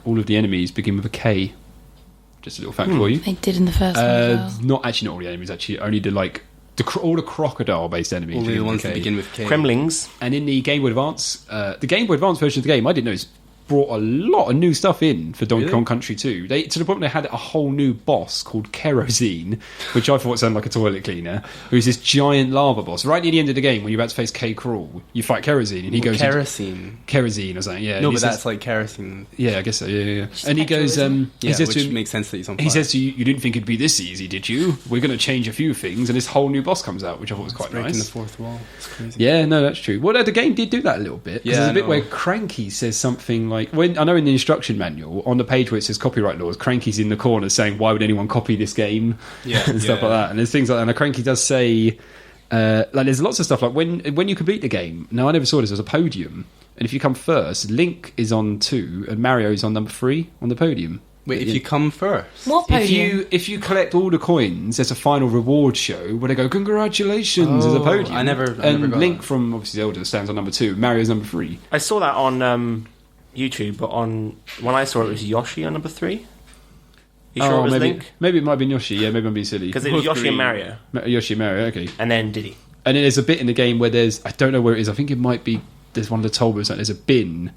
All of the enemies begin with a K. Just a little fact for you. They did in the first one as well. Not all the enemies. Actually, only all the crocodile-based enemies. Only the ones K. that begin with K. Kremlings. And in the Game Boy Advance, the Game Boy Advance version of the game, I didn't know, brought a lot of new stuff in for Donkey Kong Country 2. To the point where they had a whole new boss called Kerosene, which I thought sounded like a toilet cleaner, who's this giant lava boss. Right near the end of the game, when you're about to face K. Crawl, you fight Kerosene, and he goes... Kerosene or something, yeah. No, but that's like kerosene. Yeah, I guess so, yeah. Just And he petrol, goes... isn't he says which to him, makes sense that he's on fire. he says to you, you didn't think it'd be this easy, did you? We're going to change a few things, and this whole new boss comes out, which I thought was quite breaking nice. the fourth wall. It's crazy. Yeah, no, that's true. Well, the game did do that a little bit. 'Cause Yeah, there's a bit I know. where Cranky says something like... I know in the instruction manual, on the page where it says copyright laws, Cranky's in the corner saying, why would anyone copy this game? Yeah, and stuff like that. And there's things like that. And Cranky does say... like there's lots of stuff like when you complete the game... Now, I never saw this. There's a podium. And if you come first, Link is on 2 and Mario is on number 3 on the podium. Wait, if you come first? What podium? If you collect all the coins, there's a final reward show where they go, congratulations, there's a podium. I never and got Link that. from obviously Zelda stands on number 2. Mario's number 3. I saw that on YouTube, but when I saw it was Yoshi on number 3. You sure it was maybe, Link? Maybe it might have been Yoshi. Yeah, maybe I'm being silly. Because it was Yoshi and Mario, Yoshi and Mario, okay. and then Diddy. And then there's a bit in the game where I don't know where it is, I think it might be, there's one of the tollbooths, like there's a bin,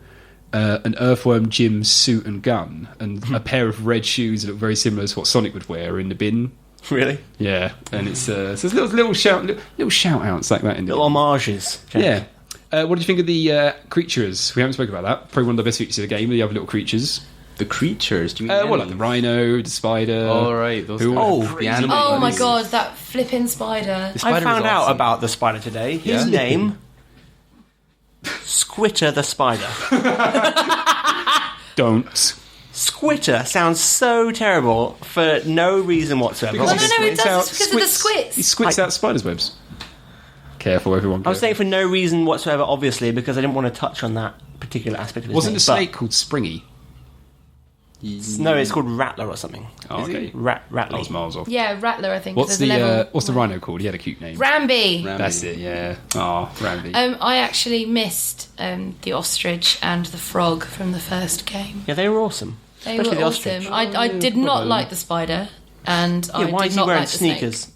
an Earthworm Jim suit and gun, and a pair of red shoes that look very similar to what Sonic would wear in the bin. Really? Yeah, and it's so there's little shout outs like that in the Little homages. Jack. Yeah. What did you think of the creatures? We haven't spoken about that. Probably one of the best features of the game, the other little creatures. The creatures? Do you mean Like the rhino, the spider. Oh, right. Those who- guys. Oh, the animal Oh my ones. god, that flipping spider. The spider I found was out awesome. about the spider today. His Yeah? name, Squitter the Spider. Don't. Squitter sounds so terrible for no reason whatsoever. No, no, it Squirts does. out- It's because of the squits. He squirts out spiders' webs. Careful, everyone. I was saying for no reason whatsoever, obviously, because I didn't want to touch on that particular aspect of his Wasn't name, the but- snake called Springy? No, it's called Rattler or something. Oh, okay. Rattler. I was miles off. Yeah, Rattler, I think. What's There's a level. what's the rhino called? He had a cute name. Ramby. That's it. Yeah. Oh, Ramby. I actually missed the ostrich and the frog from the first game. Yeah, they were awesome. They Especially were the ostrich. awesome. I did not like the spider, and Yeah, I why did is he not wearing like the snake. sneakers?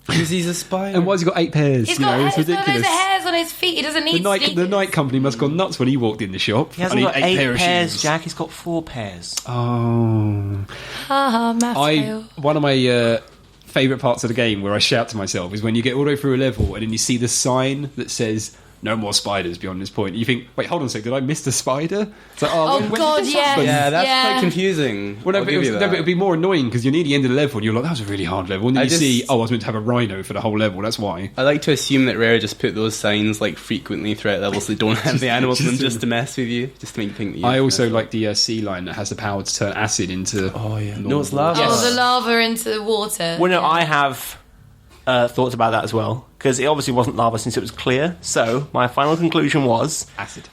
Because he's a spider. And why's he got 8 pairs? He's you got, know, it's he's got loads ridiculous. of hairs on his feet. He doesn't need The sneakers. night company must have gone nuts when he walked in the shop. He hasn't I got need 8 pair of pairs, shoes. Jack. He's got 4 pairs. Oh. Haha, math fail. One of my favourite parts of the game where I shout to myself is when you get all the way through a level and then you see the sign that says no more spiders beyond this point. You think, wait, hold on a sec, did I miss the spider? It's like, Oh, when did God, this yes. happen? Yeah, that's Yeah. quite confusing. Well, no, I'll but give you no, that. but it'd be more annoying because you're near the end of the level and you're like, that was a really hard level. And then I you just- see, oh, I was meant to have a rhino for the whole level. That's why. I like to assume that Rare just put those signs like frequently throughout levels that don't have the animals in them just to mess with you, just to make you think that you I also like the sea lion that has the power to turn acid into. Oh yeah, normal no, it's lava. Oh, Yes. the lava into the water. Well, no, Yeah. I have thoughts about that as well, because it obviously wasn't lava since it was clear. So my final conclusion was Acid.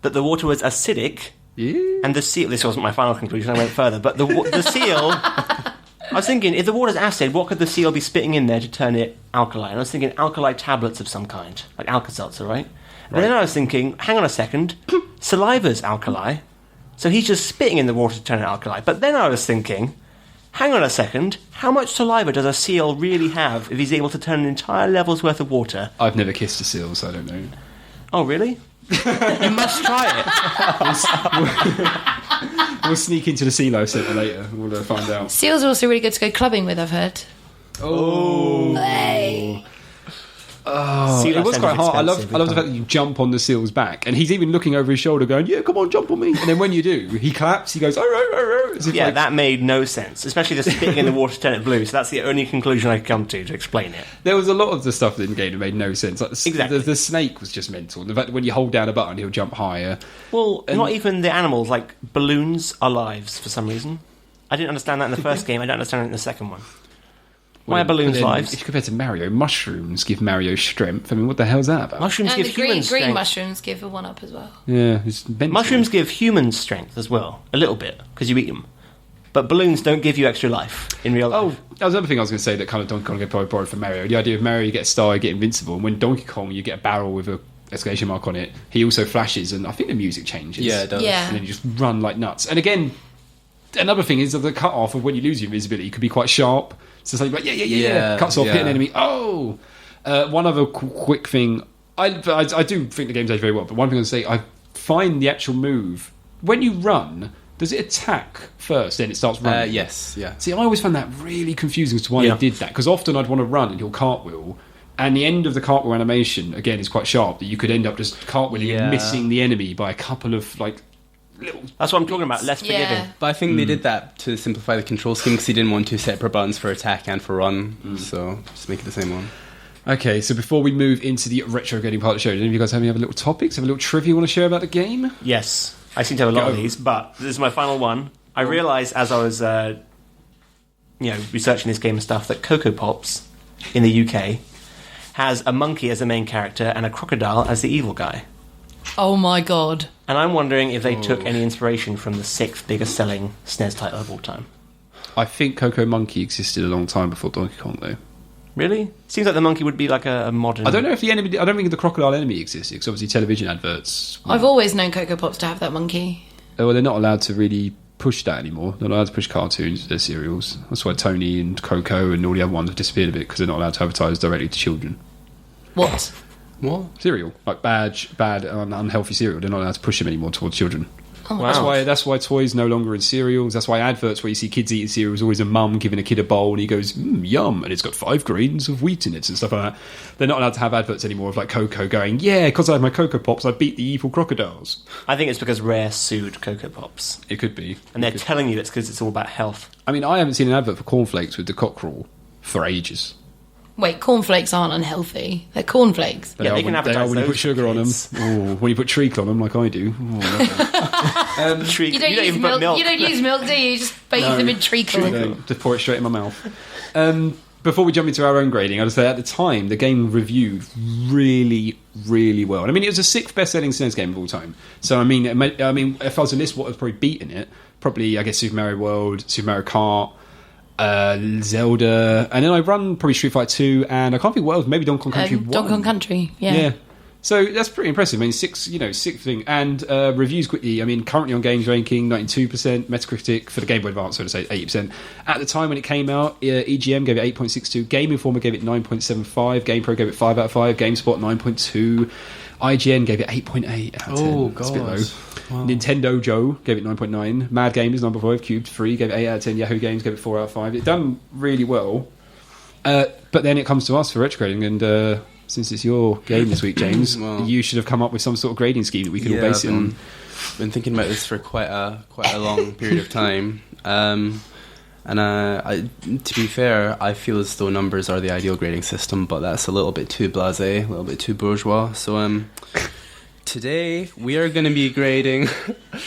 that the water was acidic, Yeah. and the seal. This wasn't my final conclusion. I went further, but the seal. I was thinking, if the water's acid, what could the seal be spitting in there to turn it alkali? And I was thinking alkali tablets of some kind, like Alka-Seltzer, right? And then I was thinking, hang on a second, saliva's alkali, so he's just spitting in the water to turn it alkali. But then I was thinking, hang on a second, how much saliva does a seal really have if he's able to turn an entire level's worth of water? I've never kissed a seal, so I don't know. Oh, really? You must try it. We'll sneak into the sea life centre later. We'll find out. Seals are also really good to go clubbing with, I've heard. Oh. Oh, Sea it life was quite centre's hard. I love expensive, the fact that you jump on the seal's back, and he's even looking over his shoulder, going, "Yeah, come on, jump on me." And then when you do, he claps. He goes, "Oh, oh, oh, oh," as if Yeah, like- that made no sense, especially the spitting in the water to turn it blue. So that's the only conclusion I could come to explain it. There was a lot of the stuff in the game that made no sense. Like Exactly. the snake was just mental. The fact that when you hold down a button, he'll jump higher. Well, not even the animals, like balloons are lives for some reason. I didn't understand that in the first game, I don't understand it in the second one. Why are balloons But then, lives? If you compare to Mario, mushrooms give Mario strength. I mean, what the hell's that about? Mushrooms And give the green, humans strength. mushrooms give a 1-up as well. Yeah, it's mental. Mushrooms give humans strength as well, a little bit, because you eat them. But balloons don't give you extra life in real life. Oh, that was another thing I was going to say that kind of Donkey Kong get borrowed from Mario. The idea of Mario, you get a star, you get invincible, and when Donkey Kong, you get a barrel with a exclamation mark on it. He also flashes, and I think the music changes. Yeah, it does. Yeah. And then you just run like nuts. And again, another thing is that the cut off of when you lose your invisibility could be quite sharp. So it's like, yeah. Cuts off, hit an enemy. Oh! One other quick thing. I do think the game's aged very well, but one thing I was going to say, I find the actual move, when you run, does it attack first, then it starts running? Yes, yeah. See, I always found that really confusing as to why Yeah. it did that, because often I'd want to run and he'll cartwheel, and the end of the cartwheel animation, again, is quite sharp, that you could end up just cartwheeling Yeah. and missing the enemy by a couple of, like, little... That's what I'm talking about, less forgiving. Yeah. But I think they did that to simplify the control scheme because he didn't want two separate buttons for attack and for run. So just make it the same one. Okay, so before we move into the retrograding part of the show, do any of you guys have any other little topics, have a little trivia you want to share about the game? Yes, I seem to have a lot of Go. these, but this is my final one. I realised as I was, researching this game and stuff, that Cocoa Pops in the UK has a monkey as the main character and a crocodile as the evil guy. Oh my god. And I'm wondering if they took any inspiration from the 6th biggest selling SNES title of all time. I think Coco Monkey existed a long time before Donkey Kong, though. Really? Seems like the monkey would be like a modern... I don't know if the enemy... I don't think the crocodile enemy existed, because obviously television adverts... I've always known Cocoa Pops to have that monkey. Well, they're not allowed to really push that anymore. They're not allowed to push cartoons to their serials. That's why Tony and Coco and all the other ones have disappeared a bit, because they're not allowed to advertise directly to children. What? What? Cereal. Like bad, unhealthy cereal. They're not allowed to push them anymore towards children. Oh my Wow. That's why toys no longer in cereals. That's why adverts where you see kids eating cereal is always a mum giving a kid a bowl and he goes, yum, and it's got 5 grains of wheat in it and stuff like that. They're not allowed to have adverts anymore of like Coco going, yeah, because I have my Cocoa Pops, I beat the evil crocodiles. I think it's because Rare sued Cocoa Pops. It could be. And they're telling you it's because it's all about health. I mean, I haven't seen an advert for cornflakes with the cockerel for ages. Wait, cornflakes aren't unhealthy. They're cornflakes. Yeah, they can advertise when you those put sugar for on them. kids. Oh, when you put treacle on them, like I do. Oh, Treacle. You don't, use even milk. put milk. You don't use milk, do you? You just bathe them in treacle. Just pour it straight in my mouth. Before we jump into our own grading, I'd say at the time the game reviewed really, really well. And I mean, it was the 6th best-selling SNES game of all time. So I mean, if I was to list what was probably beaten it, probably I guess Super Mario World, Super Mario Kart, Zelda, and then I run probably Street Fighter 2, and I can't think what else. Maybe Donkey Kong Country 1. Donkey Kong Country, Yeah. So that's pretty impressive. I mean, 6th thing. And reviews quickly. I mean, currently on Games Ranking, 92%. Metacritic for the Game Boy Advance, so to say, 80%. At the time when it came out, EGM gave it 8.62. Game Informer gave it 9.75. GamePro gave it 5 out of 5. GameSpot 9.2. IGN gave it 8.8 out of 10. Oh, That's a bit God. low. Wow. Nintendo Joe gave it 9.9. Mad Gamers, number 5, Cubed 3, gave it 8 out of 10. Yahoo Games gave it 4 out of 5. It done really well. But then it comes to us for retrograding, and since it's your game this week, James, Well- you should have come up with some sort of grading scheme that we could all base it on. Been thinking about this for quite a long period of time. To be fair, I feel as though numbers are the ideal grading system, but that's a little bit too blasé, a little bit too bourgeois. So today we are going to be grading.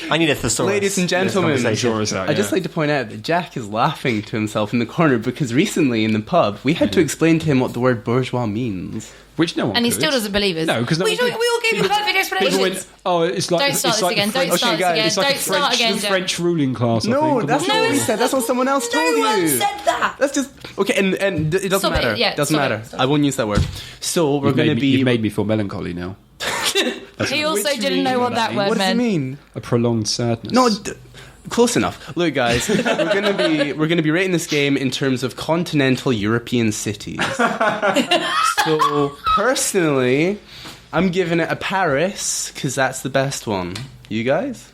I need a thesaurus. Ladies and gentlemen, Thesaurus out, I'd just like to point out that Jack is laughing to himself in the corner because recently in the pub we had to explain to him what the word bourgeois means. Which no one And he could. still doesn't believe us. No, because we all gave you perfect People explanations. went, oh, it's like Don't start it's this like again, the don't French, start this again, it's like don't the start French, again, the Jack. French ruling class. I No, think, or that's not what he something. said. That's what someone else told No one you. said that. That's just okay, and it doesn't Stop it, matter. yeah, doesn't stop matter. it, stop I won't use that word. So we're going to be. You've made me feel melancholy now. He also Which didn't know what that mean? word What does it meant. mean? A prolonged sadness. No, close enough. Look, guys, we're gonna be rating this game in terms of continental European cities. So personally, I'm giving it a Paris because that's the best one. You guys?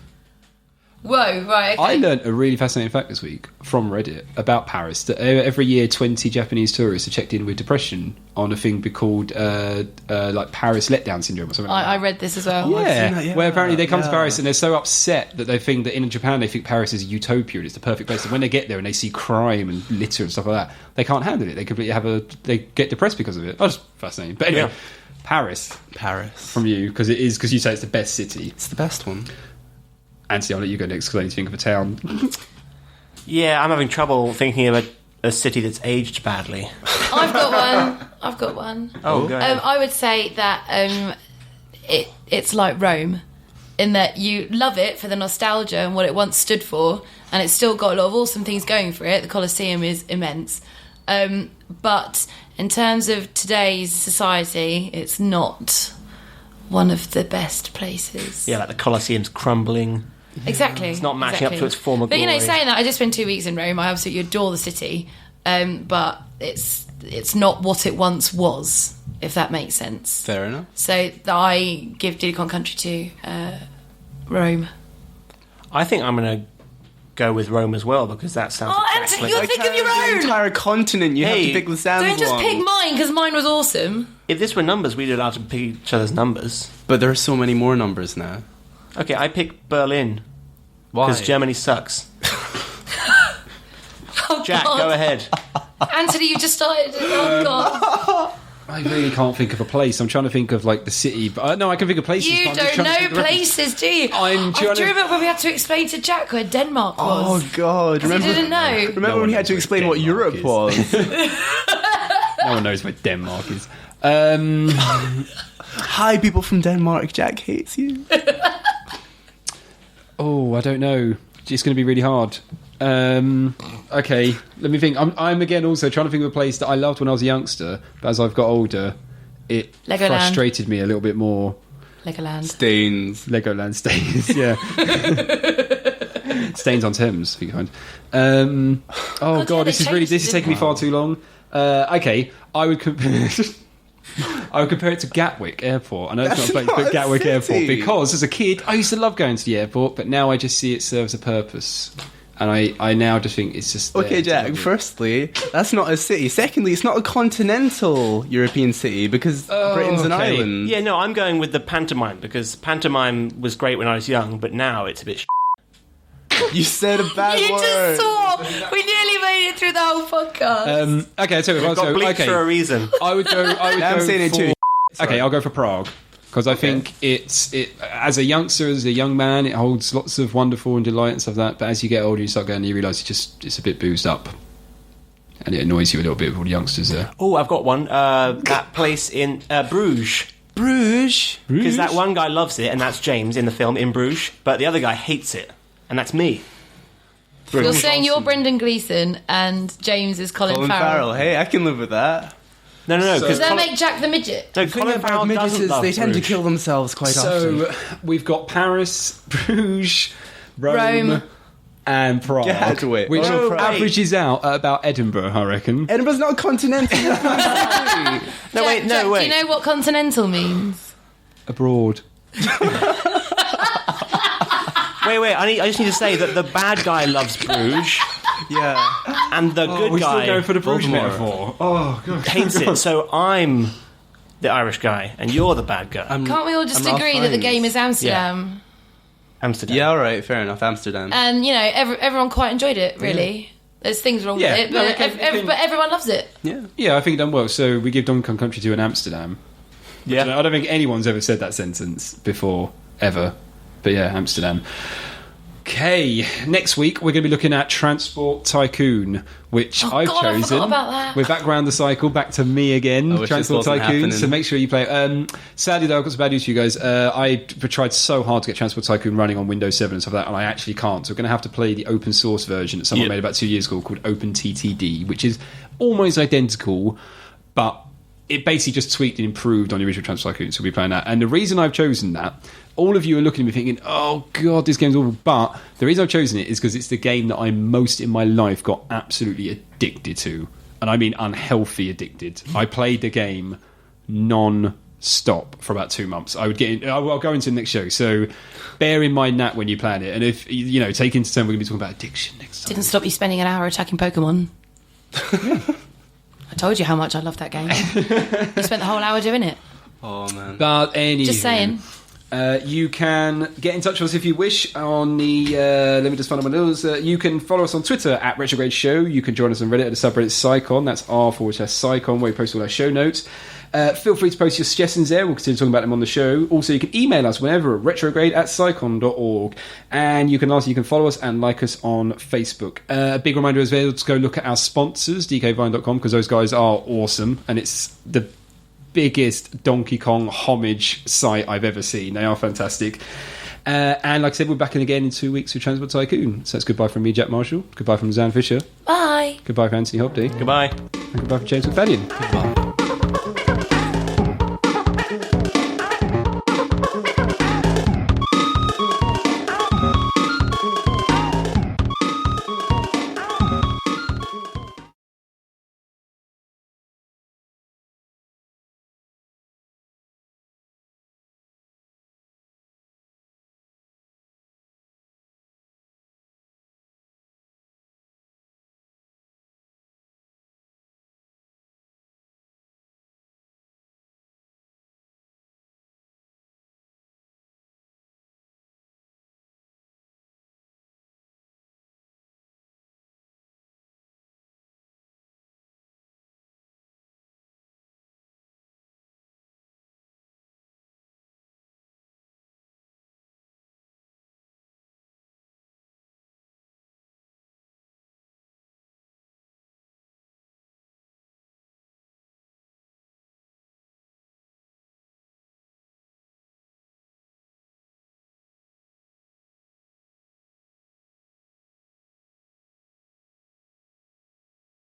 Whoa, right, okay. I learned a really fascinating fact this week from Reddit about Paris, that every year 20 Japanese tourists are checked in with depression on a thing called like Paris letdown syndrome or something like I that. read this as well. I've seen Yeah, that, yeah. where apparently they come to Yeah. Paris and they're so upset that they think that in Japan they think Paris is a utopia and it's the perfect place. And when they get there and they see crime and litter and stuff like that, they can't handle it. They completely they get depressed because of it. Oh, it's fascinating. But anyway, Yeah. Paris Paris. from you because you say it's the best city. It's the best one. Anthony, I'll let you go next because I need to think of a town. Yeah, I'm having trouble thinking of a city that's aged badly. I've got one. Oh, go ahead. I would say that it's like Rome, in that you love it for the nostalgia and what it once stood for, and it's still got a lot of awesome things going for it. The Colosseum is immense. But in terms of today's society, it's not one of the best places. Yeah, like the Colosseum's crumbling. Exactly. It's not matching up to its former But glory. saying that, I just spent 2 weeks in Rome. I absolutely adore the city, but it's not what it once was, if that makes sense. Fair enough. So I give Diddy Kong Country to Rome. I think I'm going to go with Rome as well because that sounds. Oh, exactly- Anthony, you're thinking of your The own. entire continent. You have Hey, to pick the Sans Don't just one. pick mine because mine was awesome. If this were numbers, we'd be allowed to pick each other's numbers. But there are so many more numbers now. Okay, I pick Berlin Why? because Germany sucks. Oh, Jack, God. go ahead. Anthony, you just started. Oh God. I really can't think of a place. I'm trying to think of like the city, but no, I can think of places. You but I'm just don't trying to know think of the reference. places, do you? I'm trying do you to- remember when we had to explain to Jack where Denmark was? Oh God! He didn't know. Remember No when one he had knows to where explain what Denmark Europe is. was? No one knows where Denmark is. Hi, people from Denmark. Jack hates you. Oh, I don't know. It's going to be really hard. Okay, let me think. I'm again also trying to think of a place that I loved when I was a youngster, but as I've got older, it Legoland. frustrated me a little bit more. Legoland. Stains. Legoland Stains, yeah. Stains on Thames, if you can find. Oh God, yeah, this they is really changed this is it, taking me didn't far too long. Okay, I would compare. I would compare it to Gatwick Airport. I know it's That's not a place, not but a Gatwick city. Airport, because as a kid I used to love going to the airport, but now I just see it serves a purpose, and I now just think it's just there Okay, to Jack. love it. Firstly, that's not a city. Secondly, it's not a continental European city because Britain's an okay. island. Yeah, no, I'm going with the pantomime because pantomime was great when I was young, but now it's a bit. You said a bad You word. just saw. We nearly made it through the whole podcast. Okay, so Got bleeped Oh, for a reason. I would go. I'm go saying it for, too. Okay, I'll go for Prague because I think it as a youngster, as a young man, it holds lots of wonderful and delight and stuff like that. But as you get older, you start going, you realise it's a bit boozed up, and it annoys you a little bit with all the youngsters there. Oh, I've got one. That place in Bruges. Bruges. Because that one guy loves it, and that's James in the film in Bruges, but the other guy hates it, and that's me. You're saying you're Brendan Gleeson and James is Colin Colin Farrell. Farrell. Hey, I can live with that. No, Does because that make Jack the midget? no, The thing Colin about Farrell midgets doesn't is love they tend to Bruges. kill themselves quite often. So we've got Paris, Bruges, Rome. And Prague, Gatwick. which Oh, Prague. averages out at about Edinburgh, I reckon. Edinburgh's not a continental. No, wait, Jack, no, wait. do you know what continental means? Abroad. Wait. I just need to say that the bad guy loves Bruges, Yeah. and the good We're guy still going for the Bruges Voldemort, metaphor. Oh, God. hates it. So I'm the Irish guy, and you're the bad guy. Can't we all just I'm agree that the Fiennes. game is Amsterdam? Amsterdam. Yeah, all right, fair enough. Amsterdam. And, you know, everyone quite enjoyed it, really. There's things wrong Yeah, with it, no, but, but everyone loves it. Yeah. Yeah, I think it done well. So we give Donkey Kong Country 2 in Amsterdam. Yeah. I don't think anyone's ever said that sentence before, ever. But yeah, Amsterdam. Okay, next week we're going to be looking at Transport Tycoon, which I've God, I chosen. forgot about that. We're back round the cycle, back to me again, I wish Transport this wasn't Tycoon. happening. So make sure you play it. Sadly, though, I've got some bad news for you guys. I tried so hard to get Transport Tycoon running on Windows 7 and stuff like that, and I actually can't. So we're going to have to play the open source version that someone made about 2 years ago called OpenTTD, which is almost identical, but it basically just tweaked and improved on the original Transport Tycoon, so we'll be playing that. And the reason I've chosen that, all of you are looking at me thinking, oh god, this game's awful, but the reason I've chosen it is because it's the game that I most in my life got absolutely addicted to. And I mean unhealthy addicted. I played the game non-stop for about 2 months. I would get in, I'll go into the next show, so bear in mind that when you plan it. And if, you know, take into turn, we're going to be talking about addiction next time. Didn't stop you spending an hour attacking Pokemon. I told you how much I love that game. You spent the whole hour doing it. Oh, man. But anyway, Just saying. You can get in touch with us if you wish on the let me just find out my notes. You can follow us on Twitter at Retrograde Show. You can join us on Reddit at the subreddit Psycon. That's r/Psycon, where we post all our show notes. Feel free to post your suggestions there. We'll continue talking about them on the show. Also, you can email us whenever at retrograde@psycon.org. And you can follow us and like us on Facebook. A big reminder as well to go look at our sponsors, dkvine.com, because those guys are awesome. And it's the biggest Donkey Kong homage site I've ever seen. They are fantastic. And like I said, we're back in again in 2 weeks with Transport Tycoon. So that's goodbye from me, Jack Marshall. Goodbye from Zan Fisher. Bye. Goodbye from Anthony Hobdy. Goodbye. And goodbye from James McFadden. Goodbye.